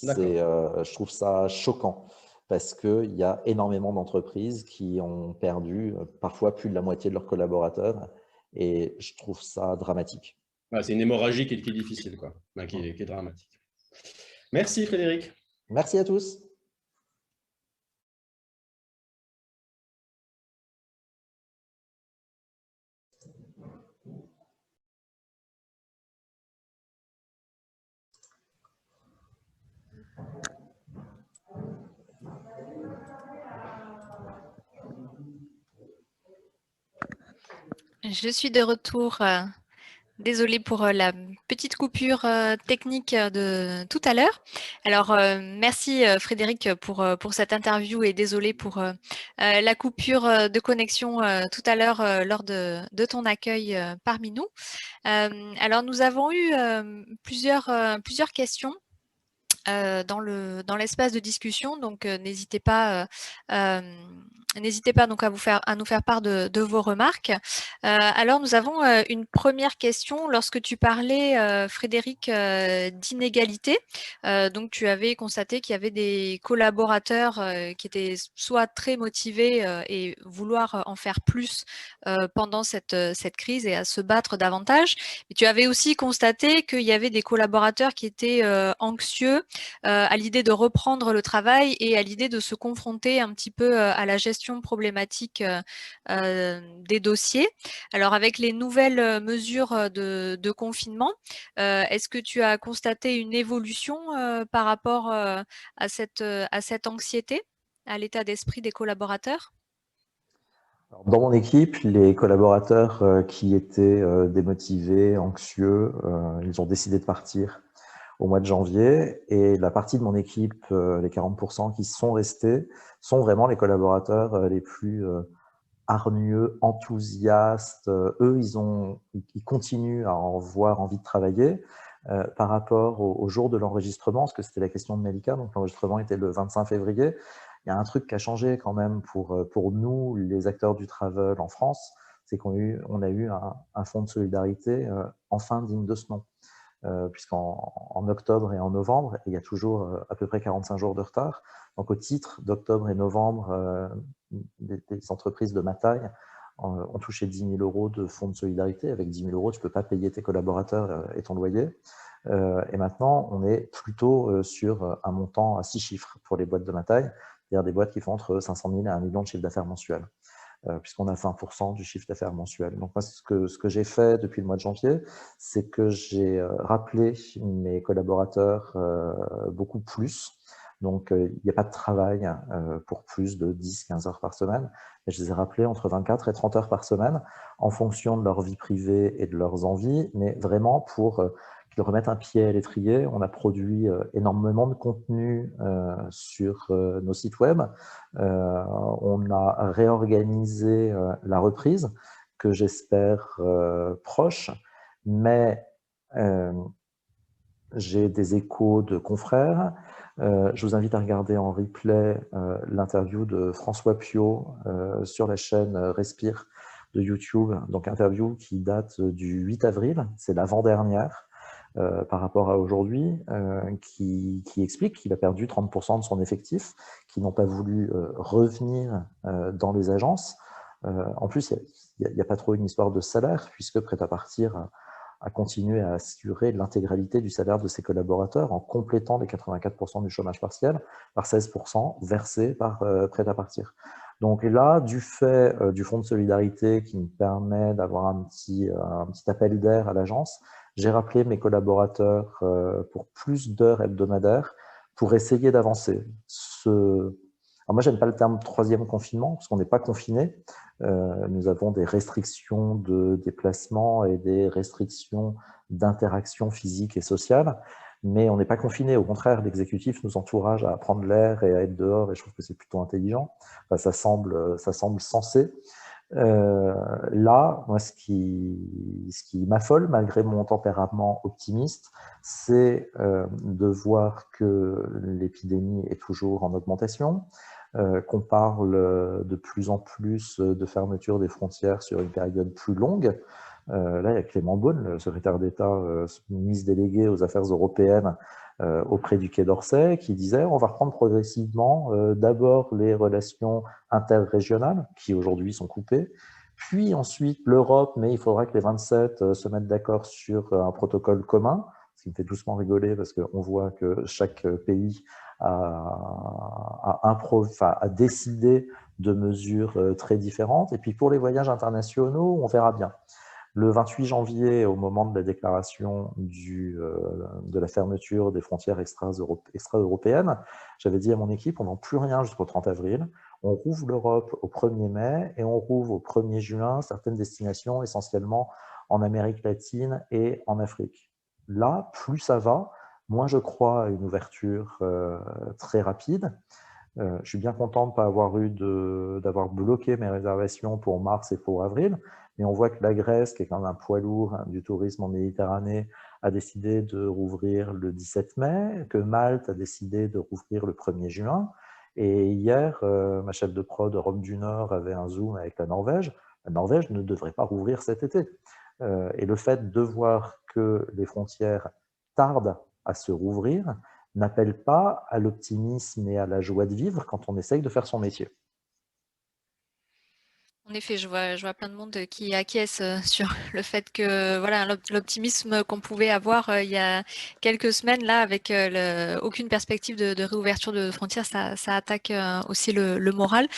Je trouve ça choquant parce qu'il y a énormément d'entreprises qui ont perdu parfois plus de la moitié de leurs collaborateurs et je trouve ça dramatique. C'est une hémorragie qui est difficile, quoi, qui est dramatique. Merci Frédéric. Merci à tous. Je suis de retour. Désolée pour la petite coupure technique de tout à l'heure. Alors, merci Frédéric pour cette interview et désolée pour la coupure de connexion tout à l'heure lors de ton accueil parmi nous. Alors, nous avons eu plusieurs questions dans l'espace de discussion, donc n'hésitez pas donc à nous faire part de vos remarques. Alors nous avons une première question. Lorsque tu parlais, Frédéric, d'inégalité, donc tu avais constaté qu'il y avait des collaborateurs qui étaient soit très motivés et vouloir en faire plus pendant cette crise et à se battre davantage. Mais tu avais aussi constaté qu'il y avait des collaborateurs qui étaient anxieux à l'idée de reprendre le travail et à l'idée de se confronter un petit peu à la gestion problématique des dossiers. Alors avec les nouvelles mesures de confinement, est-ce que tu as constaté une évolution par rapport à cette anxiété, à l'état d'esprit des collaborateurs? Alors, dans mon équipe, les collaborateurs qui étaient démotivés, anxieux, ils ont décidé de partir au mois de janvier. Et la partie de mon équipe, les 40% qui sont restés, sont vraiment les collaborateurs les plus hargneux, enthousiastes. Eux, ils continuent à en avoir envie de travailler. Par rapport au jour de l'enregistrement, parce que c'était la question de Melika, donc l'enregistrement était le 25 février, il y a un truc qui a changé quand même pour nous, les acteurs du travel en France, c'est qu'on a eu un fonds de solidarité enfin digne de ce nom. Puisqu'en octobre et en novembre, il y a toujours à peu près 45 jours de retard. Donc au titre d'octobre et novembre, des entreprises de ma taille ont touché 10 000 euros de fonds de solidarité. Avec 10 000 euros, tu ne peux pas payer tes collaborateurs et ton loyer. Et maintenant, on est plutôt sur un montant à 6 chiffres pour les boîtes de ma taille, c'est-à-dire des boîtes qui font entre 500 000 et 1 million de chiffre d'affaires mensuel. Puisqu'on a 20% du chiffre d'affaires mensuel. Donc moi, ce que j'ai fait depuis le mois de janvier, c'est que j'ai rappelé mes collaborateurs beaucoup plus. Donc il n'y a pas de travail pour plus de 10-15 heures par semaine. Et je les ai rappelés entre 24 et 30 heures par semaine en fonction de leur vie privée et de leurs envies, mais vraiment pour qu'ils remettent un pied à l'étrier. On a produit énormément de contenu sur nos sites web. On a réorganisé la reprise, que j'espère proche, mais j'ai des échos de confrères. Je vous invite à regarder en replay l'interview de François Piot sur la chaîne Respire de YouTube, donc interview qui date du 8 avril, c'est l'avant-dernière. Par rapport à aujourd'hui, qui explique qu'il a perdu 30% de son effectif, qui n'ont pas voulu revenir dans les agences. En plus, il n'y a pas trop une histoire de salaire, puisque Prêt-à-Partir a continué à assurer l'intégralité du salaire de ses collaborateurs en complétant les 84% du chômage partiel par 16% versés par Prêt-à-Partir. Donc là, du fait du fonds de solidarité qui me permet d'avoir un petit appel d'air à l'agence, j'ai rappelé mes collaborateurs pour plus d'heures hebdomadaires pour essayer d'avancer. Alors moi, j'aime pas le terme troisième confinement parce qu'on n'est pas confiné. Nous avons des restrictions de déplacement et des restrictions d'interaction physique et sociale, mais on n'est pas confiné. Au contraire, l'exécutif nous encourage à prendre l'air et à être dehors, et je trouve que c'est plutôt intelligent. Enfin, ça semble sensé. Là, moi, ce qui m'affole, malgré mon tempérament optimiste, c'est de voir que l'épidémie est toujours en augmentation, qu'on parle de plus en plus de fermeture des frontières sur une période plus longue. Là, il y a Clément Beaune, le secrétaire d'État, ministre délégué aux Affaires européennes auprès du Quai d'Orsay, qui disait on va reprendre progressivement d'abord les relations interrégionales, qui aujourd'hui sont coupées, puis ensuite l'Europe, mais il faudra que les 27 se mettent d'accord sur un protocole commun, ce qui me fait doucement rigoler parce qu'on voit que chaque pays a décidé de mesures très différentes. Et puis pour les voyages internationaux, on verra bien. Le 28 janvier, au moment de la déclaration de la fermeture des frontières extra-européennes, j'avais dit à mon équipe, on ne vend plus rien jusqu'au 30 avril, on rouvre l'Europe au 1er mai et on rouvre au 1er juin certaines destinations, essentiellement en Amérique latine et en Afrique. Là, plus ça va, moins je crois à une ouverture très rapide. Je suis bien content de ne pas d'avoir bloqué mes réservations pour mars et pour avril, mais on voit que la Grèce, qui est quand même un poids lourd du tourisme en Méditerranée, a décidé de rouvrir le 17 mai, que Malte a décidé de rouvrir le 1er juin. Et hier, ma chef de prod Europe du Nord avait un Zoom avec la Norvège. La Norvège ne devrait pas rouvrir cet été. Et le fait de voir que les frontières tardent à se rouvrir n'appelle pas à l'optimisme et à la joie de vivre quand on essaye de faire son métier. En effet, je vois plein de monde qui acquiesce sur le fait que voilà l'optimisme qu'on pouvait avoir il y a quelques semaines là avec aucune perspective de réouverture de frontières, ça attaque aussi le moral.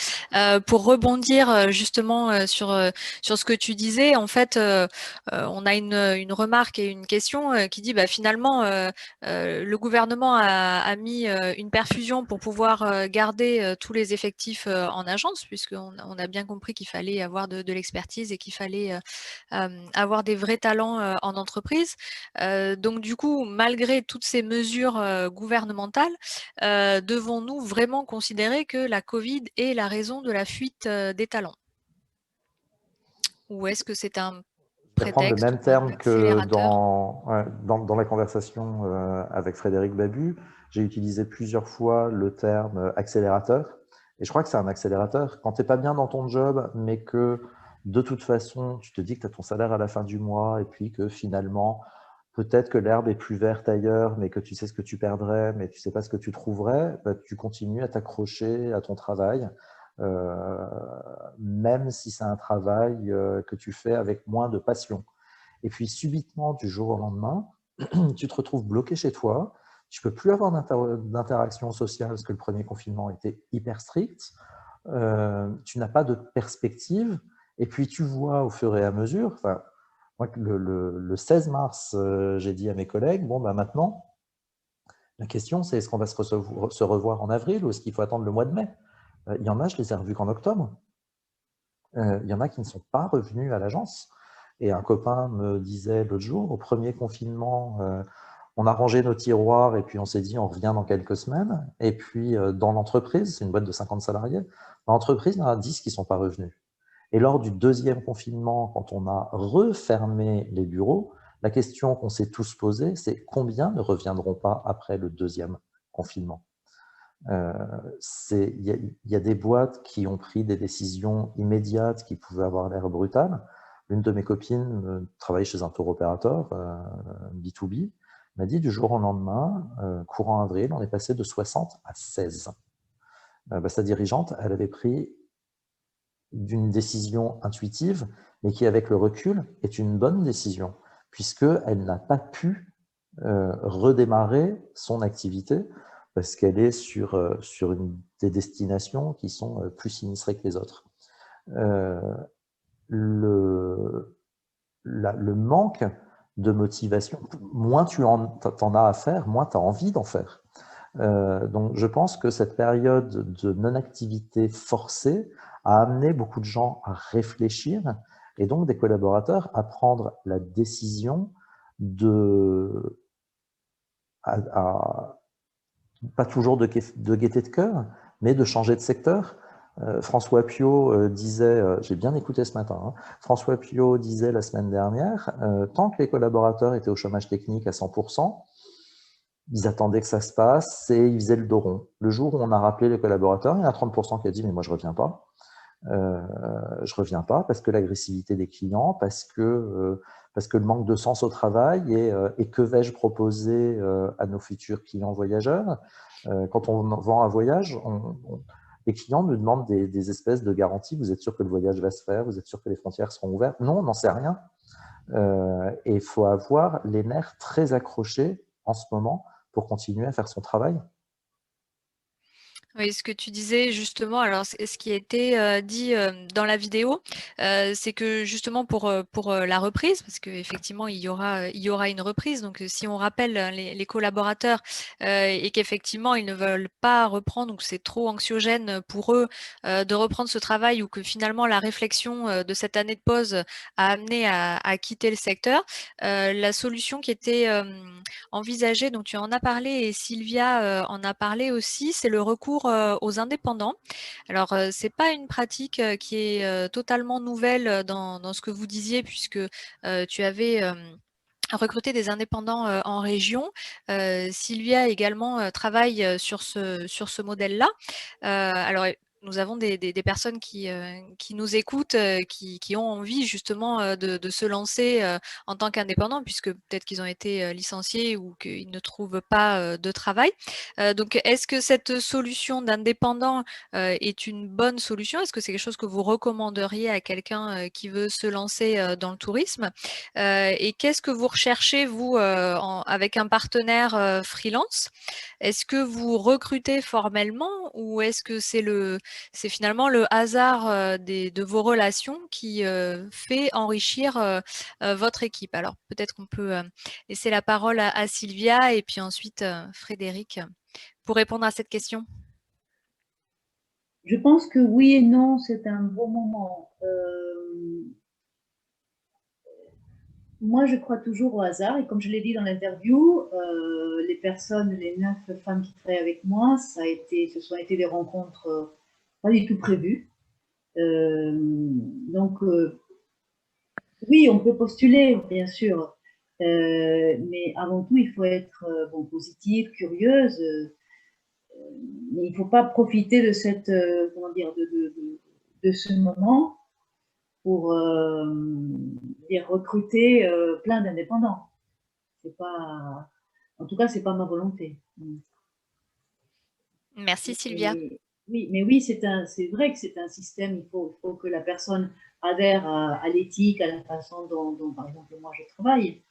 Pour rebondir justement sur ce que tu disais, en fait, on a une remarque et une question qui dit bah, finalement le gouvernement a mis une perfusion pour pouvoir garder tous les effectifs en agence, puisqu'on a bien compris qu'il fallait avoir de l'expertise et qu'il fallait avoir des vrais talents en entreprise. Donc du coup, malgré toutes ces mesures gouvernementales, devons-nous vraiment considérer que la Covid est la raison de la fuite des talents? Ou est-ce que c'est un Je vais prendre le prétexte même ou un terme que accélérateur? dans la conversation avec Frédéric Babu. J'ai utilisé plusieurs fois le terme accélérateur. Et je crois que c'est un accélérateur. Quand tu n'es pas bien dans ton job, mais que de toute façon, tu te dis que tu as ton salaire à la fin du mois et puis que finalement, peut-être que l'herbe est plus verte ailleurs, mais que tu sais ce que tu perdrais, mais tu ne sais pas ce que tu trouverais, bah, tu continues à t'accrocher à ton travail. Même si c'est un travail que tu fais avec moins de passion. Et puis subitement, du jour au lendemain, tu te retrouves bloqué chez toi, tu ne peux plus avoir d'interaction sociale parce que le premier confinement était hyper strict, tu n'as pas de perspective, et puis tu vois au fur et à mesure, enfin, moi, le 16 mars, j'ai dit à mes collègues, bon, bah, maintenant, la question c'est est-ce qu'on va se revoir en avril ou est-ce qu'il faut attendre le mois de mai? Il y en a, je les ai revus qu'en octobre. Il y en a qui ne sont pas revenus à l'agence. Et un copain me disait l'autre jour, au premier confinement, on a rangé nos tiroirs et puis on s'est dit on revient dans quelques semaines. Et puis dans l'entreprise, c'est une boîte de 50 salariés, dans l'entreprise, il y en a 10 qui ne sont pas revenus. Et lors du deuxième confinement, quand on a refermé les bureaux, la question qu'on s'est tous posée, c'est combien ne reviendront pas après le deuxième confinement? Il y a des boîtes qui ont pris des décisions immédiates qui pouvaient avoir l'air brutales. L'une de mes copines travaille chez un tour opérateur B2B, m'a dit du jour au lendemain, courant avril, on est passé de 60 à 16. Sa dirigeante, elle avait pris d'une décision intuitive, mais qui, avec le recul, est une bonne décision, puisqu'elle n'a pas pu redémarrer son activité parce qu'elle est sur des destinations qui sont plus sinistrées que les autres. Le manque de motivation, moins tu en as à faire, moins tu as envie d'en faire. Donc je pense que cette période de non-activité forcée a amené beaucoup de gens à réfléchir et donc des collaborateurs à prendre la décision de pas toujours de gaieté de cœur, mais de changer de secteur. François Piot disait, j'ai bien écouté ce matin, hein, François Piot disait la semaine dernière, tant que les collaborateurs étaient au chômage technique à 100%, ils attendaient que ça se passe et ils faisaient le dos rond. Le jour où on a rappelé les collaborateurs, il y en a 30% qui a dit mais moi je reviens pas. Je reviens pas parce que l'agressivité des clients, parce que le manque de sens au travail et que vais-je proposer à nos futurs clients voyageurs. Quand on vend un voyage, les clients nous demandent des espèces de garanties. Vous êtes sûr que le voyage va se faire? Vous êtes sûr que les frontières seront ouvertes? Non, on n'en sait rien. Et il faut avoir les nerfs très accrochés en ce moment pour continuer à faire son travail. Oui, ce que tu disais justement, alors ce qui a été dit dans la vidéo, c'est que justement pour la reprise, parce qu'effectivement il y aura une reprise, donc si on rappelle les collaborateurs et qu'effectivement ils ne veulent pas reprendre, donc c'est trop anxiogène pour eux de reprendre ce travail ou que finalement la réflexion de cette année de pause a amené à quitter le secteur, la solution qui était envisagée, donc tu en as parlé et Sylvia en a parlé aussi, c'est le recours aux indépendants. Alors, c'est pas une pratique qui est totalement nouvelle dans ce que vous disiez, puisque tu avais recruté des indépendants en région. Sylvia également travaille sur ce modèle-là. Alors, nous avons des personnes qui nous écoutent, qui ont envie justement de se lancer en tant qu'indépendants, puisque peut-être qu'ils ont été licenciés ou qu'ils ne trouvent pas de travail. Donc, est-ce que cette solution d'indépendant est une bonne solution? Est-ce que c'est quelque chose que vous recommanderiez à quelqu'un qui veut se lancer dans le tourisme? Et qu'est-ce que vous recherchez, vous, avec un partenaire freelance? Est-ce que vous recrutez formellement ou est-ce que c'est finalement le hasard de vos relations qui fait enrichir votre équipe? Alors, peut-être qu'on peut laisser la parole à Sylvia et puis ensuite Frédéric pour répondre à cette question. Je pense que oui et non, c'est un bon moment. Moi, je crois toujours au hasard et comme je l'ai dit dans l'interview, les personnes, les 9 femmes qui travaillent avec moi, ce sont été des rencontres pas du tout prévues. Donc, oui, on peut postuler, bien sûr, mais avant tout, il faut être positive, curieuse. Mais il ne faut pas profiter de cette, comment dire, de ce moment pour recruter plein d'indépendants. C'est pas, en tout cas, c'est pas ma volonté. Merci Sylvia. Mais oui, c'est vrai que c'est un système. Il faut que la personne adhère à l'éthique, à la façon dont, par exemple, moi je travaille.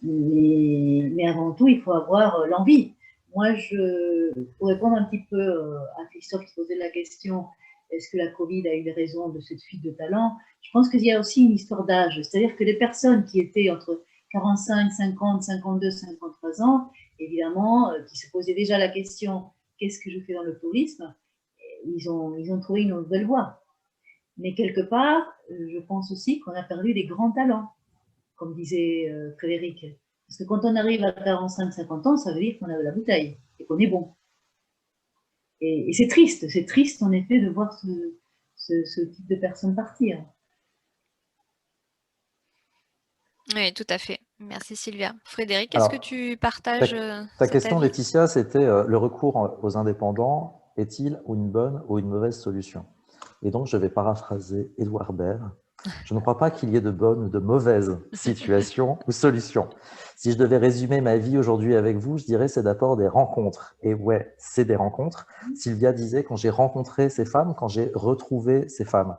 Mais avant tout, il faut avoir l'envie. Moi, pour répondre un petit peu à Christophe qui posait la question, est-ce que la Covid a eu raison de cette fuite de talent? Je pense qu'il y a aussi une histoire d'âge. C'est-à-dire que les personnes qui étaient entre 45, 50, 52, 53 ans, évidemment, qui se posaient déjà la question, qu'est-ce que je fais dans le tourisme? Ils ont trouvé une nouvelle voie. Mais quelque part, je pense aussi qu'on a perdu des grands talents, comme disait Frédéric. Parce que quand on arrive à 45, 50 ans, ça veut dire qu'on a de la bouteille et qu'on est bon. Et c'est triste en effet de voir ce type de personnes partir. Oui, tout à fait. Merci Sylvia. Frédéric, est-ce que tu partages ta question, avis? Laetitia, c'était le recours aux indépendants est-il une bonne ou une mauvaise solution? Et donc, je vais paraphraser Édouard Baird. Je ne crois pas qu'il y ait de bonnes ou de mauvaises situations ou solutions. Si je devais résumer ma vie aujourd'hui avec vous, je dirais c'est d'abord des rencontres. Et ouais, c'est des rencontres. Sylvia disait quand j'ai rencontré ces femmes, quand j'ai retrouvé ces femmes.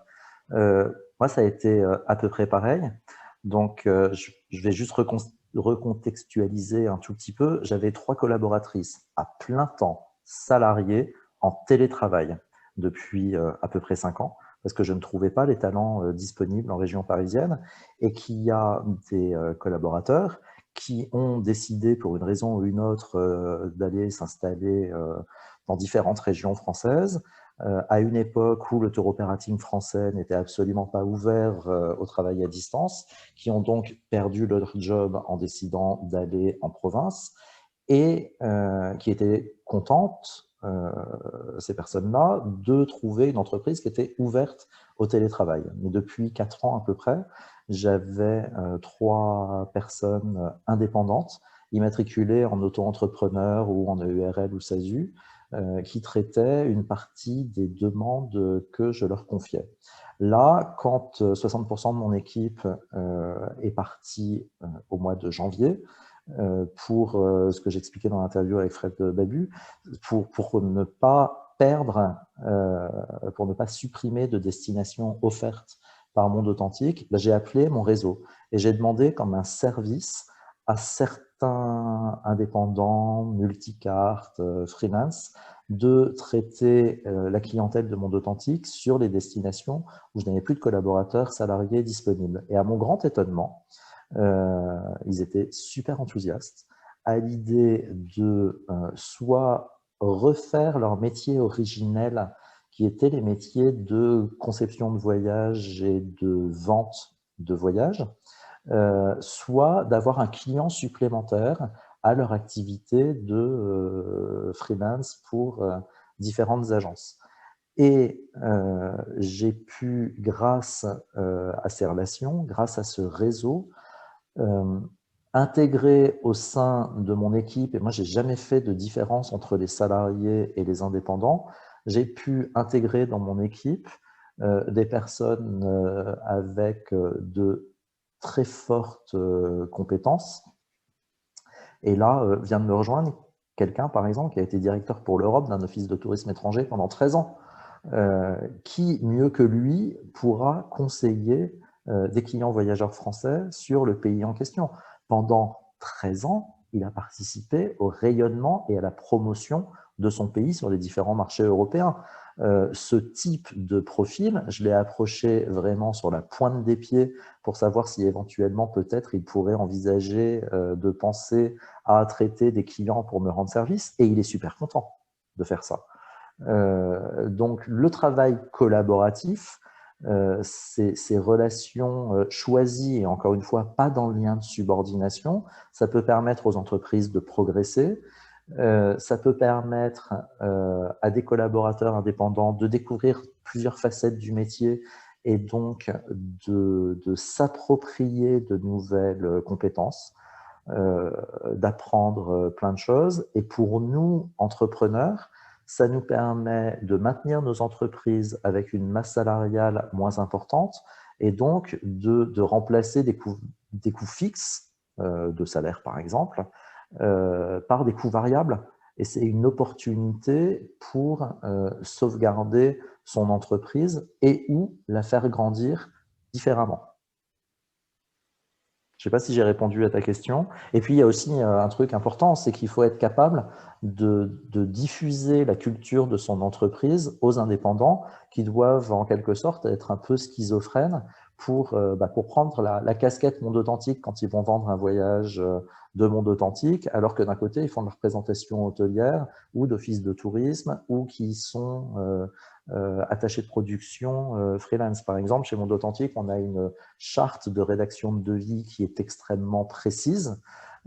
Moi, ça a été à peu près pareil. Donc, je vais juste recontextualiser un tout petit peu. J'avais 3 collaboratrices à plein temps, salariées, en télétravail depuis à peu près 5 ans, parce que je ne trouvais pas les talents disponibles en région parisienne, et qu'il y a des collaborateurs qui ont décidé, pour une raison ou une autre, d'aller s'installer dans différentes régions françaises, à une époque où le tour operating français n'était absolument pas ouvert au travail à distance, qui ont donc perdu leur job en décidant d'aller en province, et qui étaient contentes, ces personnes-là, de trouver une entreprise qui était ouverte au télétravail. Mais depuis 4 ans à peu près, j'avais 3 personnes indépendantes, immatriculées en auto-entrepreneur ou en EURL ou SASU, qui traitaient une partie des demandes que je leur confiais. Là, quand 60% de mon équipe est partie au mois de janvier, pour ce que j'expliquais dans l'interview avec Fred Babu, pour ne pas perdre, pour ne pas supprimer de destinations offertes par Monde Authentique, j'ai appelé mon réseau et j'ai demandé comme un service à certains indépendants, multicartes, freelance, de traiter la clientèle de Monde Authentique sur les destinations où je n'avais plus de collaborateurs salariés disponibles. Et à mon grand étonnement, ils étaient super enthousiastes à l'idée de soit refaire leur métier originel, qui étaient les métiers de conception de voyage et de vente de voyage, soit d'avoir un client supplémentaire à leur activité de freelance pour différentes agences. Et j'ai pu, grâce à ces relations, grâce à ce réseau, intégrer au sein de mon équipe, et moi, je n'ai jamais fait de différence entre les salariés et les indépendants, j'ai pu intégrer dans mon équipe des personnes avec de très fortes compétences. Et là, vient de me rejoindre quelqu'un, par exemple, qui a été directeur pour l'Europe d'un office de tourisme étranger pendant 13 ans. Qui, mieux que lui, pourra conseiller des clients voyageurs français sur le pays en question. Pendant 13 ans, il a participé au rayonnement et à la promotion de son pays sur les différents marchés européens. Ce type de profil, je l'ai approché vraiment sur la pointe des pieds pour savoir si éventuellement peut-être il pourrait envisager de penser à traiter des clients pour me rendre service, et il est super content de faire ça. Donc le travail collaboratif, ces relations choisies et encore une fois pas dans le lien de subordination, ça peut permettre aux entreprises de progresser, ça peut permettre à des collaborateurs indépendants de découvrir plusieurs facettes du métier et donc de s'approprier de nouvelles compétences, d'apprendre plein de choses. Et pour nous, entrepreneurs, ça nous permet de maintenir nos entreprises avec une masse salariale moins importante et donc de remplacer des coûts fixes de salaire, par exemple, par des coûts variables. Et c'est une opportunité pour sauvegarder son entreprise et ou la faire grandir différemment. Je ne sais pas si j'ai répondu à ta question. Et puis, il y a aussi un truc important, c'est qu'il faut être capable de diffuser la culture de son entreprise aux indépendants qui doivent en quelque sorte être un peu schizophrènes pour prendre la casquette Monde Authentique quand ils vont vendre un voyage de Monde Authentique, alors que d'un côté, ils font de la représentation hôtelière ou d'office de tourisme ou qui sont attachés de production freelance. Par exemple, chez Monde Authentique, on a une charte de rédaction de devis qui est extrêmement précise.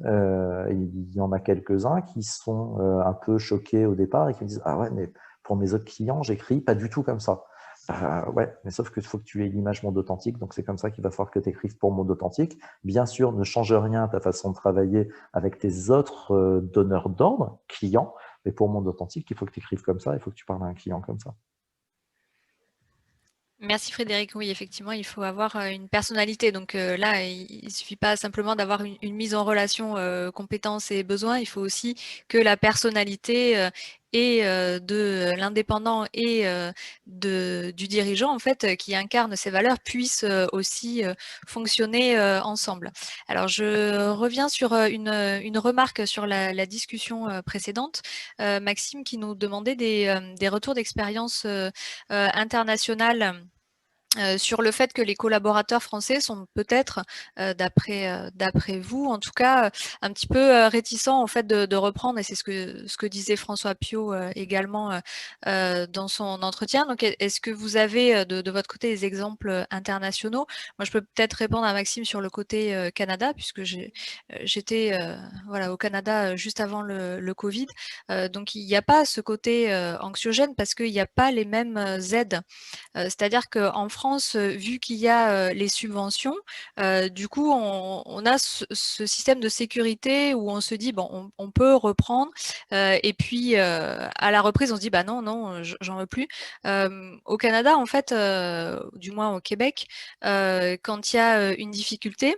Il y en a quelques-uns qui sont un peu choqués au départ et qui me disent « Ah ouais, mais pour mes autres clients, j'écris pas du tout comme ça. » Ouais, mais sauf qu'il faut que tu aies l'image Monde Authentique, donc c'est comme ça qu'il va falloir que tu écrives pour Monde Authentique. Bien sûr, ne change rien à ta façon de travailler avec tes autres donneurs d'ordre, clients, mais pour Monde Authentique, il faut que tu écrives comme ça, il faut que tu parles à un client comme ça. Merci Frédéric. Oui, effectivement, il faut avoir une personnalité. Donc là, il ne suffit pas simplement d'avoir une mise en relation compétences et besoins. Il faut aussi que la personnalité et de l'indépendant et du dirigeant, en fait, qui incarne ces valeurs, puissent aussi fonctionner ensemble. Alors, je reviens sur une remarque sur la discussion précédente. Maxime qui nous demandait des retours d'expérience internationale sur le fait que les collaborateurs français sont peut-être, d'après vous, en tout cas, un petit peu réticents en fait de reprendre, et c'est ce que disait François Piot également dans son entretien. Donc, est-ce que vous avez de votre côté des exemples internationaux? Moi, je peux peut-être répondre à Maxime sur le côté Canada, puisque j'étais voilà, au Canada juste avant le Covid. Donc, il n'y a pas ce côté anxiogène parce qu'il n'y a pas les mêmes aides. C'est-à-dire qu'en France, vu qu'il y a les subventions, du coup, on a ce système de sécurité où on se dit, bon, on peut reprendre, et puis à la reprise, on se dit, bah non, j'en veux plus. Au Canada, en fait, du moins au Québec, quand il y a une difficulté,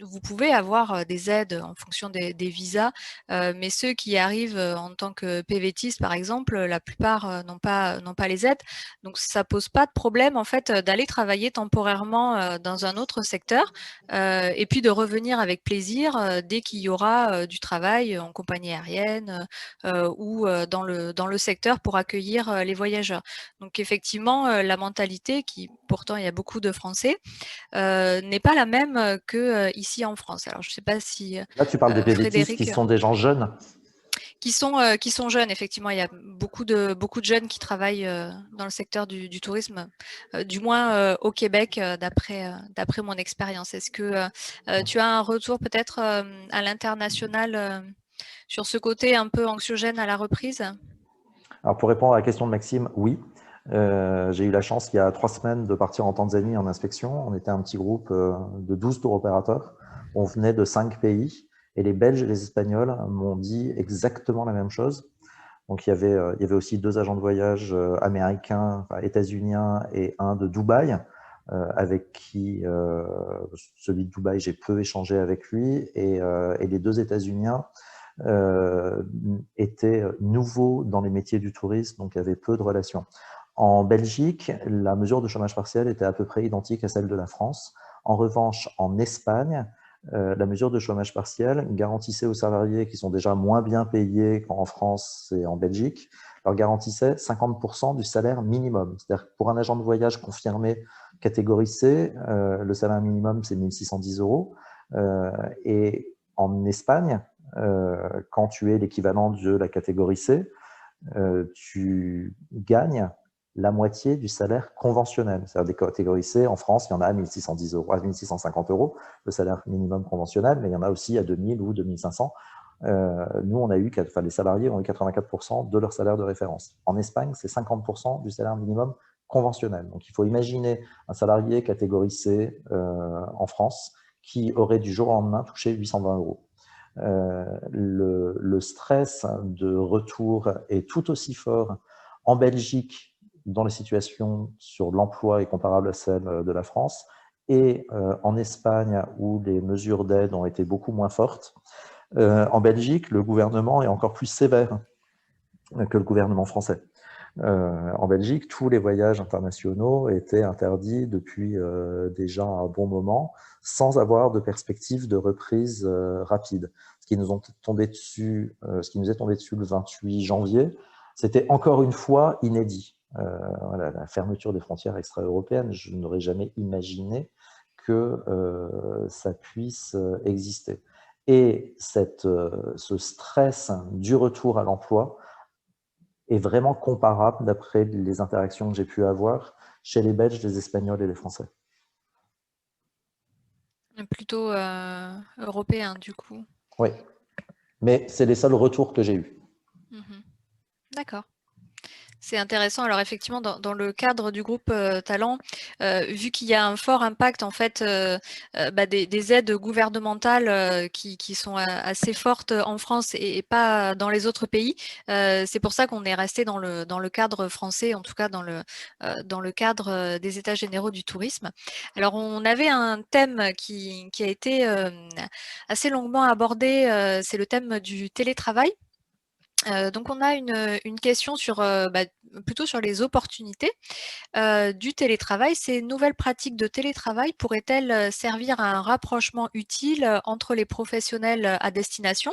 vous pouvez avoir des aides en fonction des visas, mais ceux qui arrivent en tant que PVTistes, par exemple, la plupart n'ont pas les aides. Donc, ça pose pas de problème, en fait, d'aller travailler temporairement dans un autre secteur et puis de revenir avec plaisir dès qu'il y aura du travail en compagnie aérienne ou dans le secteur pour accueillir les voyageurs. Donc, effectivement, la mentalité, qui pourtant, il y a beaucoup de Français, n'est pas la même que ici en France. Alors, je ne sais pas si là, tu parles des PVTistes Frédéric, qui sont des gens jeunes. Qui sont jeunes, effectivement. Il y a beaucoup de jeunes qui travaillent dans le secteur du tourisme, du moins au Québec, d'après mon expérience. Est-ce que tu as un retour peut-être à l'international sur ce côté un peu anxiogène à la reprise? Alors, pour répondre à la question de Maxime, oui. J'ai eu la chance, il y a 3 semaines, de partir en Tanzanie en inspection. On était un petit groupe de 12 tour opérateurs On venait de 5 pays et les Belges et les Espagnols m'ont dit exactement la même chose. Donc, il y avait aussi 2 agents de voyage américains, enfin, états-uniens et un de Dubaï, avec qui, celui de Dubaï, j'ai peu échangé avec lui, et les 2 états-uniens étaient nouveaux dans les métiers du tourisme, donc avaient peu de relations. En Belgique, la mesure de chômage partiel était à peu près identique à celle de la France. En revanche, en Espagne, la mesure de chômage partiel garantissait aux salariés qui sont déjà moins bien payés qu'en France et en Belgique, leur garantissait 50% du salaire minimum. C'est-à-dire que pour un agent de voyage confirmé catégorie C, le salaire minimum, c'est 1 610 €. Et en Espagne, quand tu es l'équivalent de la catégorie C, tu gagnes la moitié du salaire conventionnel. C'est-à-dire des catégories C, en France, il y en a à 1 610 €, à 1 650 €, le salaire minimum conventionnel, mais il y en a aussi à 2 000 ou 2 500. Nous, on a eu, enfin, les salariés ont eu 84% de leur salaire de référence. En Espagne, c'est 50% du salaire minimum conventionnel. Donc, il faut imaginer un salarié catégorie C en France qui aurait du jour au lendemain touché 820 €. Le stress de retour est tout aussi fort en Belgique dans les situations sur l'emploi est comparable à celle de la France, et en Espagne où les mesures d'aide ont été beaucoup moins fortes. En Belgique, le gouvernement est encore plus sévère que le gouvernement français. En Belgique, tous les voyages internationaux étaient interdits depuis déjà un bon moment, sans avoir de perspective de reprise rapide. Ce qui nous est tombé dessus le 28 janvier, c'était encore une fois inédit. Voilà, la fermeture des frontières extra-européennes, je n'aurais jamais imaginé que ça puisse exister. Et ce stress du retour à l'emploi est vraiment comparable, d'après les interactions que j'ai pu avoir, chez les Belges, les Espagnols et les Français. Plutôt européen, du coup. Oui, mais c'est les seuls retours que j'ai eus. D'accord. C'est intéressant. Alors effectivement, dans le cadre du groupe Talent, vu qu'il y a un fort impact en fait des aides gouvernementales qui sont assez fortes en France et pas dans les autres pays, c'est pour ça qu'on est resté dans le cadre français, en tout cas dans le cadre des États généraux du tourisme. Alors on avait un thème qui a été assez longuement abordé, c'est le thème du télétravail. Donc on a une question plutôt sur les opportunités du télétravail. Ces nouvelles pratiques de télétravail pourraient-elles servir à un rapprochement utile entre les professionnels à destination,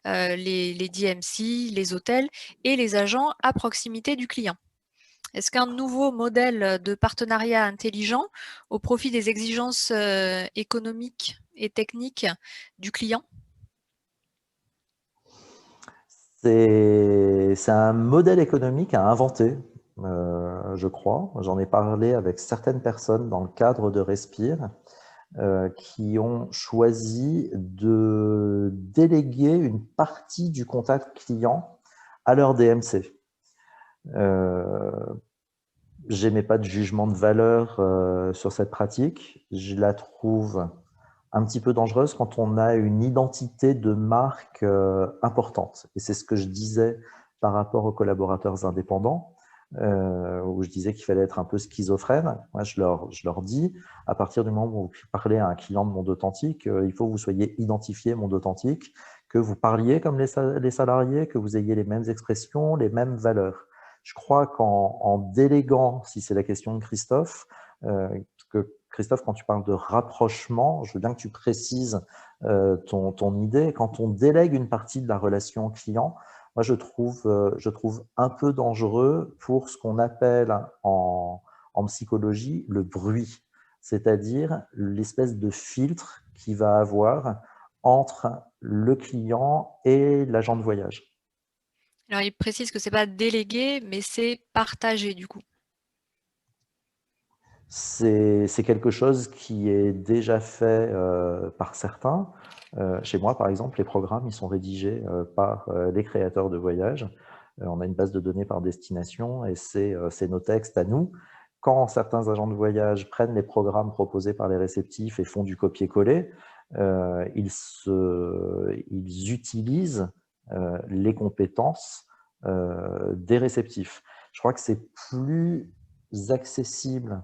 les DMC, les hôtels et les agents à proximité du client? Est-ce qu'un nouveau modèle de partenariat intelligent au profit des exigences économiques et techniques du client? C'est un modèle économique à inventer, je crois. J'en ai parlé avec certaines personnes dans le cadre de Respire, qui ont choisi de déléguer une partie du contact client à leur DMC. Je n'émets pas de jugement de valeur sur cette pratique. Je la trouve un petit peu dangereuse quand on a une identité de marque importante. Et c'est ce que je disais par rapport aux collaborateurs indépendants, où je disais qu'il fallait être un peu schizophrène. Moi, je leur dis, à partir du moment où vous parlez à un client de Monde Authentique, il faut que vous soyez identifié Monde Authentique, que vous parliez comme les salariés, que vous ayez les mêmes expressions, les mêmes valeurs. Je crois qu'en déléguant, si c'est la question de Christophe, Christophe, quand tu parles de rapprochement, je veux bien que tu précises ton idée. Quand on délègue une partie de la relation client, moi, je trouve un peu dangereux pour ce qu'on appelle en psychologie le bruit, c'est-à-dire l'espèce de filtre qu'il va avoir entre le client et l'agent de voyage. Alors, il précise que ce n'est pas délégué, mais c'est partagé du coup. C'est quelque chose qui est déjà fait par certains. Chez moi, par exemple, les programmes ils sont rédigés par les créateurs de voyages. On a une base de données par destination et c'est nos textes à nous. Quand certains agents de voyage prennent les programmes proposés par les réceptifs et font du copier-coller, ils utilisent les compétences des réceptifs. Je crois que c'est plus accessible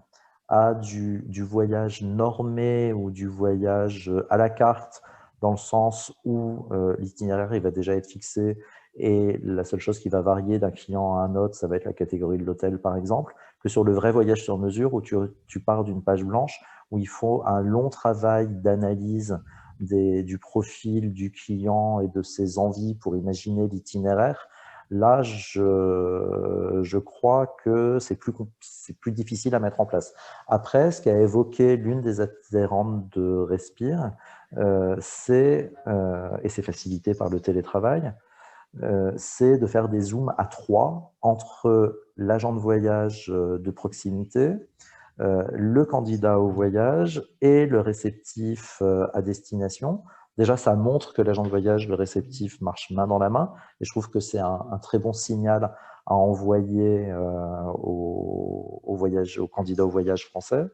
à du voyage normé ou du voyage à la carte, dans le sens où l'itinéraire il va déjà être fixé et la seule chose qui va varier d'un client à un autre, ça va être la catégorie de l'hôtel par exemple, que sur le vrai voyage sur mesure où tu pars d'une page blanche, où il faut un long travail d'analyse du profil du client et de ses envies pour imaginer l'itinéraire. Là, je crois que c'est plus difficile à mettre en place. Après, ce qu'a évoqué l'une des adhérentes de Respire, et c'est facilité par le télétravail, c'est de faire des zooms à 3 entre l'agent de voyage de proximité, le candidat au voyage et le réceptif à destination. Déjà, ça montre que l'agent de voyage, le réceptif, marche main dans la main. Et je trouve que c'est un très bon signal à envoyer au candidat au voyage français.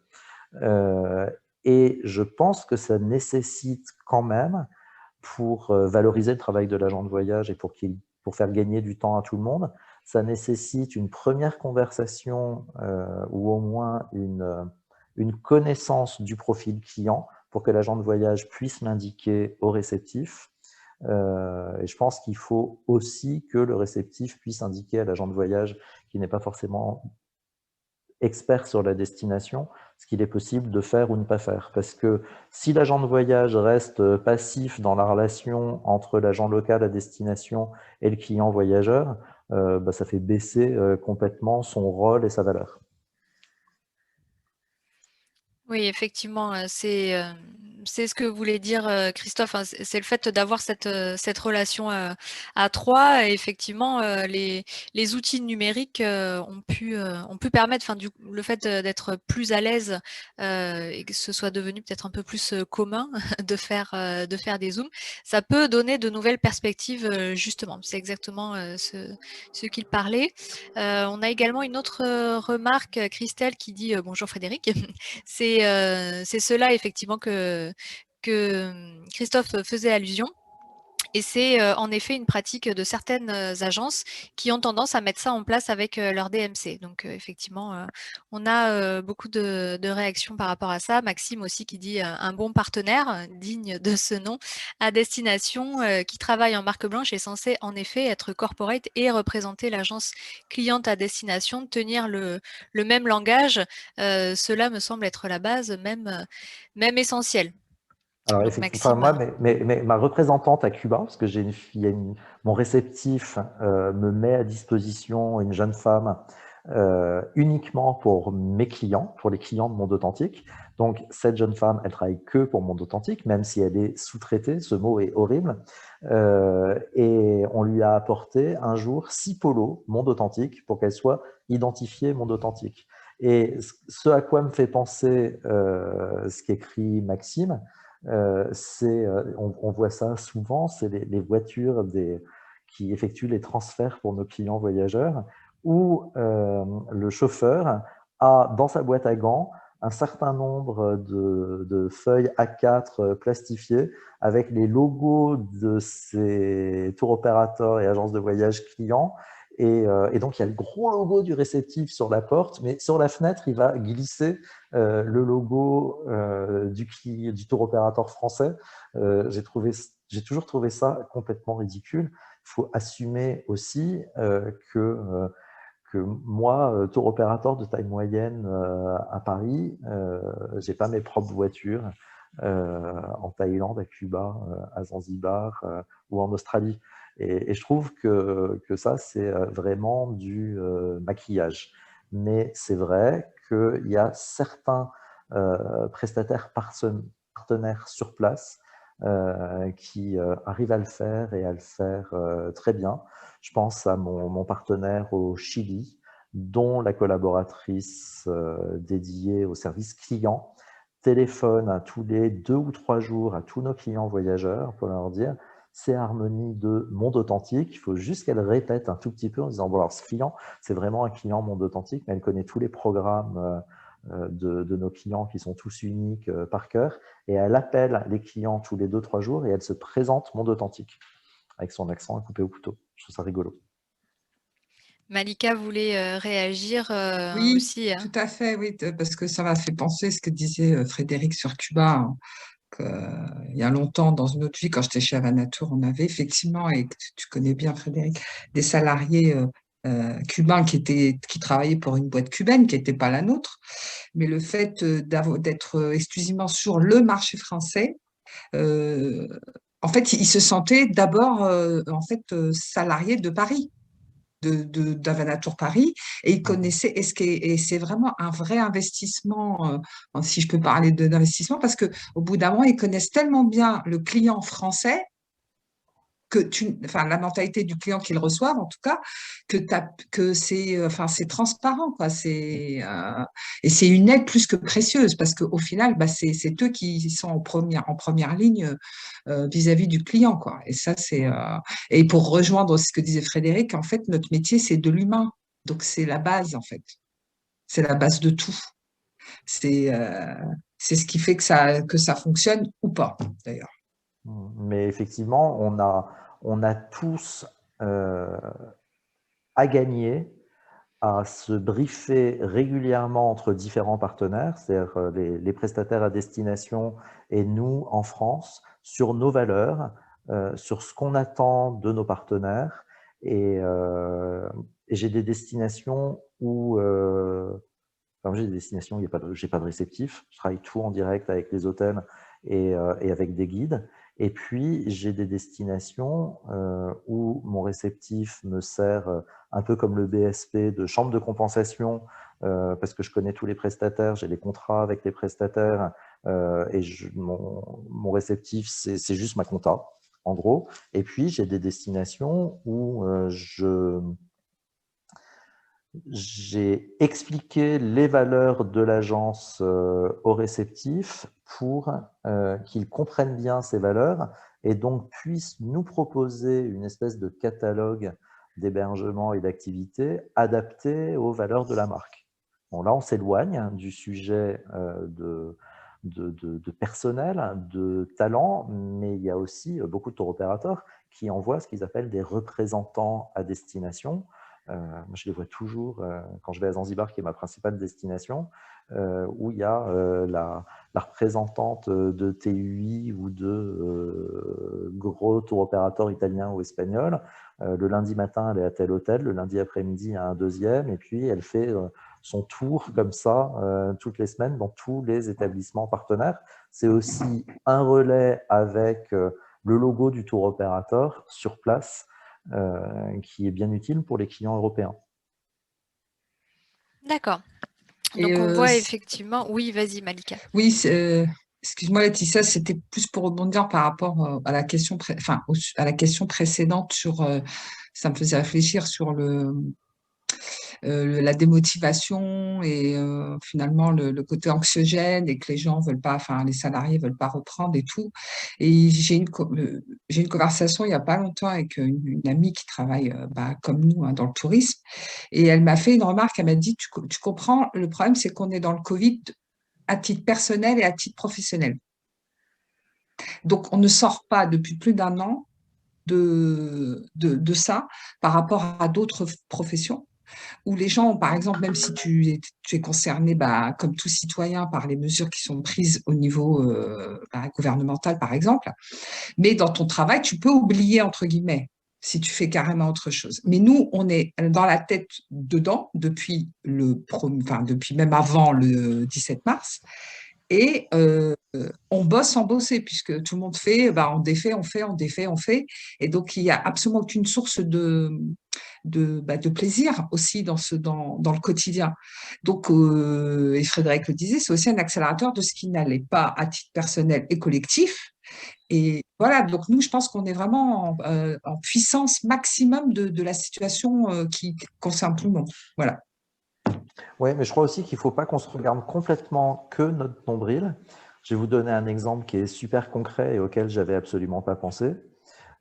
Et je pense que ça nécessite quand même, pour valoriser le travail de l'agent de voyage et pour faire gagner du temps à tout le monde, ça nécessite une première conversation ou au moins une connaissance du profil client pour que l'agent de voyage puisse l'indiquer au réceptif. Et je pense qu'il faut aussi que le réceptif puisse indiquer à l'agent de voyage, qui n'est pas forcément expert sur la destination, ce qu'il est possible de faire ou ne pas faire. Parce que si l'agent de voyage reste passif dans la relation entre l'agent local à destination et le client voyageur, ça fait baisser complètement son rôle et sa valeur. Oui, effectivement, c'est ce que voulait dire Christophe, hein, c'est le fait d'avoir cette relation à 3. Et effectivement, les outils numériques ont pu permettre, enfin, le fait d'être plus à l'aise et que ce soit devenu peut-être un peu plus commun de faire des zooms, ça peut donner de nouvelles perspectives, justement. C'est exactement ce qu'il parlait. On a également une autre remarque, Christelle, qui dit bonjour Frédéric. C'est cela effectivement que Christophe faisait allusion. Et c'est en effet une pratique de certaines agences qui ont tendance à mettre ça en place avec leur DMC. Donc effectivement, on a beaucoup de réactions par rapport à ça. Maxime aussi qui dit un bon partenaire digne de ce nom à destination qui travaille en marque blanche est censé en effet être corporate et représenter l'agence cliente à destination, tenir le même langage. Cela me semble être la base, même essentielle. Alors, Donc effectivement, Maxime, moi, ma représentante à Cuba, parce que mon réceptif me met à disposition une jeune femme uniquement pour mes clients, pour les clients de Monde Authentique. Donc, cette jeune femme, elle travaille que pour Monde Authentique, même si elle est sous-traitée, ce mot est horrible. Et on lui a apporté un jour 6 polos Monde Authentique pour qu'elle soit identifiée Monde Authentique. Et ce à quoi me fait penser ce qu'écrit Maxime, on voit ça souvent, c'est les voitures qui effectuent les transferts pour nos clients voyageurs, où le chauffeur a dans sa boîte à gants un certain nombre de feuilles A4 plastifiées avec les logos de ces tour opérateurs et agences de voyage clients. Et donc, il y a le gros logo du réceptif sur la porte, mais sur la fenêtre, il va glisser le logo du tour opérateur français. J'ai toujours trouvé ça complètement ridicule. Il faut assumer aussi que moi, tour opérateur de taille moyenne à Paris, j'ai pas mes propres voitures en Thaïlande, à Cuba, à Zanzibar ou en Australie. Et je trouve que ça, c'est vraiment du maquillage. Mais c'est vrai qu'il y a certains prestataires partenaires sur place qui arrivent à le faire et à le faire très bien. Je pense à mon partenaire au Chili, dont la collaboratrice dédiée au service client téléphone tous les 2 ou 3 jours à tous nos clients voyageurs pour leur dire c'est Harmonie de Monde Authentique. Il faut juste qu'elle répète un tout petit peu en disant bon, alors ce client, c'est vraiment un client Monde Authentique, mais elle connaît tous les programmes de nos clients qui sont tous uniques par cœur. Et elle appelle les clients tous les 2-3 jours et elle se présente Monde Authentique avec son accent coupé au couteau. Je trouve ça rigolo. Malika voulait réagir Oui, aussi. tout à fait, oui, parce que ça m'a fait penser ce que disait Frédéric sur Cuba, hein, il y a longtemps, dans une autre vie, quand j'étais chez Havanatur, on avait effectivement, et tu connais bien Frédéric, des salariés cubains qui travaillaient pour une boîte cubaine qui n'était pas la nôtre, mais le fait d'être exclusivement sur le marché français, en fait, ils se sentaient d'abord salariés de Paris. d'Havanatur Paris et ils connaissaient et c'est vraiment un vrai investissement si je peux parler d'investissement parce que au bout d'un moment ils connaissent tellement bien le client français que la mentalité du client qu'ils reçoivent en tout cas que c'est transparent quoi et c'est une aide plus que précieuse parce qu'au final c'est eux qui sont en première ligne vis-à-vis du client quoi et ça c'est et pour rejoindre ce que disait Frédéric en fait notre métier c'est de l'humain donc c'est la base en fait c'est la base de tout c'est ce qui fait que ça fonctionne ou pas d'ailleurs. Mais effectivement, on a tous à gagner à se briefer régulièrement entre différents partenaires, c'est-à-dire les prestataires à destination et nous en France, sur nos valeurs, sur ce qu'on attend de nos partenaires. Et j'ai des destinations où... j'ai des destinations où je n'ai pas de réceptif. Je travaille tout en direct avec les hôtels et avec des guides. Et puis, j'ai des destinations où mon réceptif me sert un peu comme le BSP de chambre de compensation parce que je connais tous les prestataires, j'ai des contrats avec les prestataires et mon réceptif, c'est juste ma compta, en gros. Et puis, j'ai des destinations où j'ai expliqué les valeurs de l'agence au réceptif pour qu'il comprenne bien ces valeurs et donc puisse nous proposer une espèce de catalogue d'hébergement et d'activités adapté aux valeurs de la marque. Bon, là, on s'éloigne du sujet de personnel, de talent, mais il y a aussi beaucoup de tour opérateurs qui envoient ce qu'ils appellent des représentants à destination. Moi, je les vois toujours quand je vais à Zanzibar, qui est ma principale destination, où il y a la représentante de TUI ou de gros tour opérateurs italiens ou espagnols. Le lundi matin, elle est à tel hôtel, le lundi après-midi, il y a un deuxième, et puis elle fait son tour comme ça toutes les semaines dans tous les établissements partenaires. C'est aussi un relais avec le logo du tour opérateur sur place, qui est bien utile pour les clients européens. D'accord. Donc, on voit effectivement… Oui, vas-y, Malika. Oui, excuse-moi Laetitia, c'était plus pour rebondir par rapport à la question, à la question précédente ça me faisait réfléchir sur la démotivation et finalement le côté anxiogène et que les gens veulent pas, les salariés veulent pas reprendre et tout. Et j'ai une conversation il y a pas longtemps avec une amie qui travaille comme nous dans le tourisme et elle m'a fait une remarque, elle m'a dit tu comprends, le problème c'est qu'on est dans le Covid à titre personnel et à titre professionnel. Donc on ne sort pas depuis plus d'un an de ça par rapport à d'autres professions où les gens, par exemple, même si tu es concerné, comme tout citoyen, par les mesures qui sont prises au niveau gouvernemental, par exemple, mais dans ton travail, tu peux oublier, entre guillemets, si tu fais carrément autre chose. Mais nous, on est dans la tête dedans depuis même avant le 17 mars. Et on bosse sans bosser, puisque tout le monde fait, on défait, on fait, on défait, on fait. Et donc, il n'y a absolument aucune source de plaisir aussi dans le quotidien. Donc, et Frédéric le disait, c'est aussi un accélérateur de ce qui n'allait pas à titre personnel et collectif. Et voilà, donc nous, je pense qu'on est vraiment en puissance maximum de la situation qui concerne tout le monde. Voilà. Oui, mais je crois aussi qu'il ne faut pas qu'on se regarde complètement que notre nombril. Je vais vous donner un exemple qui est super concret et auquel je n'avais absolument pas pensé.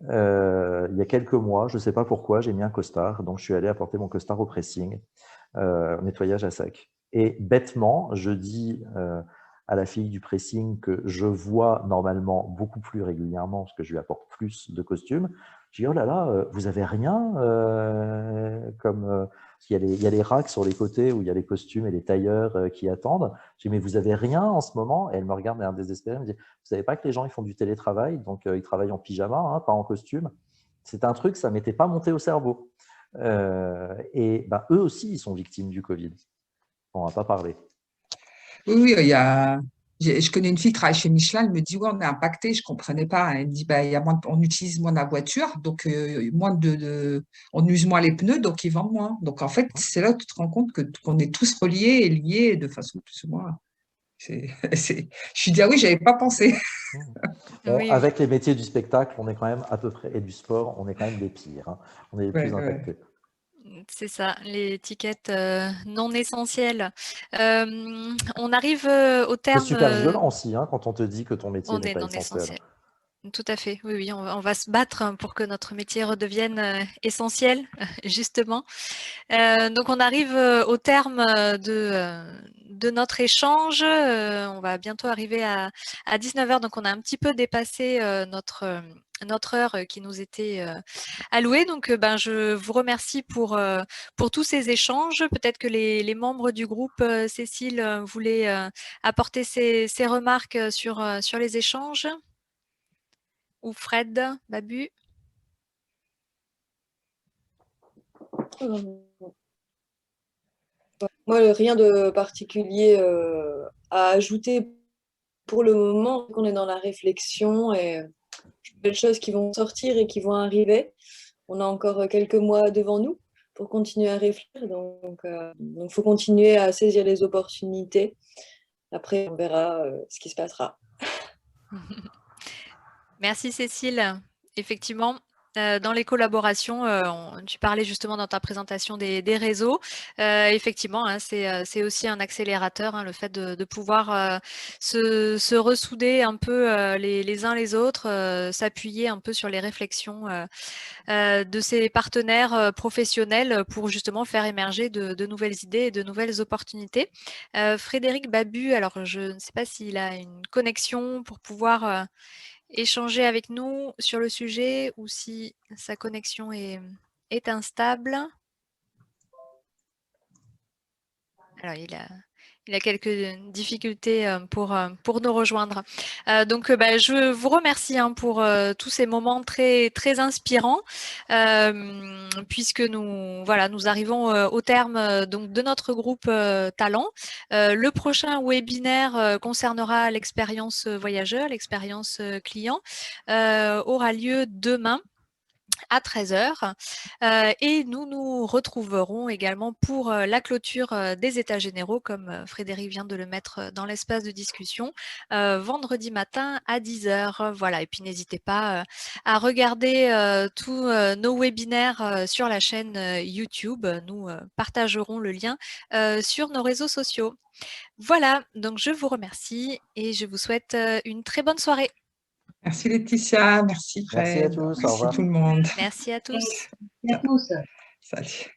Il y a quelques mois, je ne sais pas pourquoi, j'ai mis un costard. Donc, je suis allé apporter mon costard au pressing, au nettoyage à sec. Et bêtement, je dis à la fille du pressing que je vois normalement beaucoup plus régulièrement parce que je lui apporte plus de costumes. Je dis, oh là là, vous avez rien comme… il y a les racks sur les côtés où il y a les costumes et les tailleurs qui attendent. Je dis, mais vous avez rien en ce moment? Et elle me regarde d'un air désespéré, elle me dit, vous savez pas que les gens ils font du télétravail, donc ils travaillent en pyjama, hein, pas en costume. C'est un truc, ça ne m'était pas monté au cerveau. Et ben, eux aussi, ils sont victimes du Covid. On ne va pas parler. Oui, il y a… Je connais une fille qui travaille chez Michelin, elle me dit, ouais, on est impacté, je ne comprenais pas. Elle me dit, bah, il y a on utilise moins la voiture, donc on use moins les pneus, donc ils vendent moins. Donc en fait, c'est là que tu te rends compte qu'on est tous reliés et liés de façon plus ou moins… Je suis dit, ah oui, je n'avais pas pensé. Oui, avec les métiers du spectacle, on est quand même à peu près, et du sport, on est quand même des pires. Hein. On est les plus impactés. C'est ça, les étiquettes non essentielles. On arrive au terme… C'est super violent aussi hein, quand on te dit que ton métier n'est pas non essentiel. Tout à fait, oui, on va se battre pour que notre métier redevienne essentiel, justement. Donc on arrive au terme de notre échange. On va bientôt arriver à 19h, donc on a un petit peu dépassé notre heure qui nous était allouée. Donc je vous remercie pour tous ces échanges. Peut-être que les membres du groupe, Cécile, voulaient apporter ses remarques sur les échanges. Ou Fred, Babu? Moi, rien de particulier à ajouter pour le moment. On est dans la réflexion et des choses qui vont sortir et qui vont arriver. On a encore quelques mois devant nous pour continuer à réfléchir. Donc, il faut continuer à saisir les opportunités. Après, on verra ce qui se passera. Merci Cécile. Effectivement, dans les collaborations, tu parlais justement dans ta présentation des réseaux. Effectivement, hein, c'est aussi un accélérateur, hein, le fait de pouvoir se ressouder un peu les uns les autres, s'appuyer un peu sur les réflexions de ses partenaires professionnels pour justement faire émerger de nouvelles idées et de nouvelles opportunités. Frédéric Babu, alors je ne sais pas s'il a une connexion pour pouvoir échanger avec nous sur le sujet ou si sa connexion est instable. Alors, il a quelques difficultés pour nous rejoindre. Donc, je vous remercie hein, pour tous ces moments très, très inspirants, puisque nous arrivons au terme donc, de notre groupe Talent. Le prochain webinaire concernera l'expérience voyageur, l'expérience client, aura lieu demain à 13h et nous nous retrouverons également pour la clôture des états généraux comme Frédéric vient de le mettre dans l'espace de discussion vendredi matin à 10h. Voilà, et puis n'hésitez pas à regarder tous nos webinaires sur la chaîne YouTube. Nous partagerons le lien sur nos réseaux sociaux. Voilà, donc je vous remercie et je vous souhaite une très bonne soirée. Merci Laetitia, merci Fred, merci à tous, merci tout le monde. Merci à tous. Merci à tous. Salut.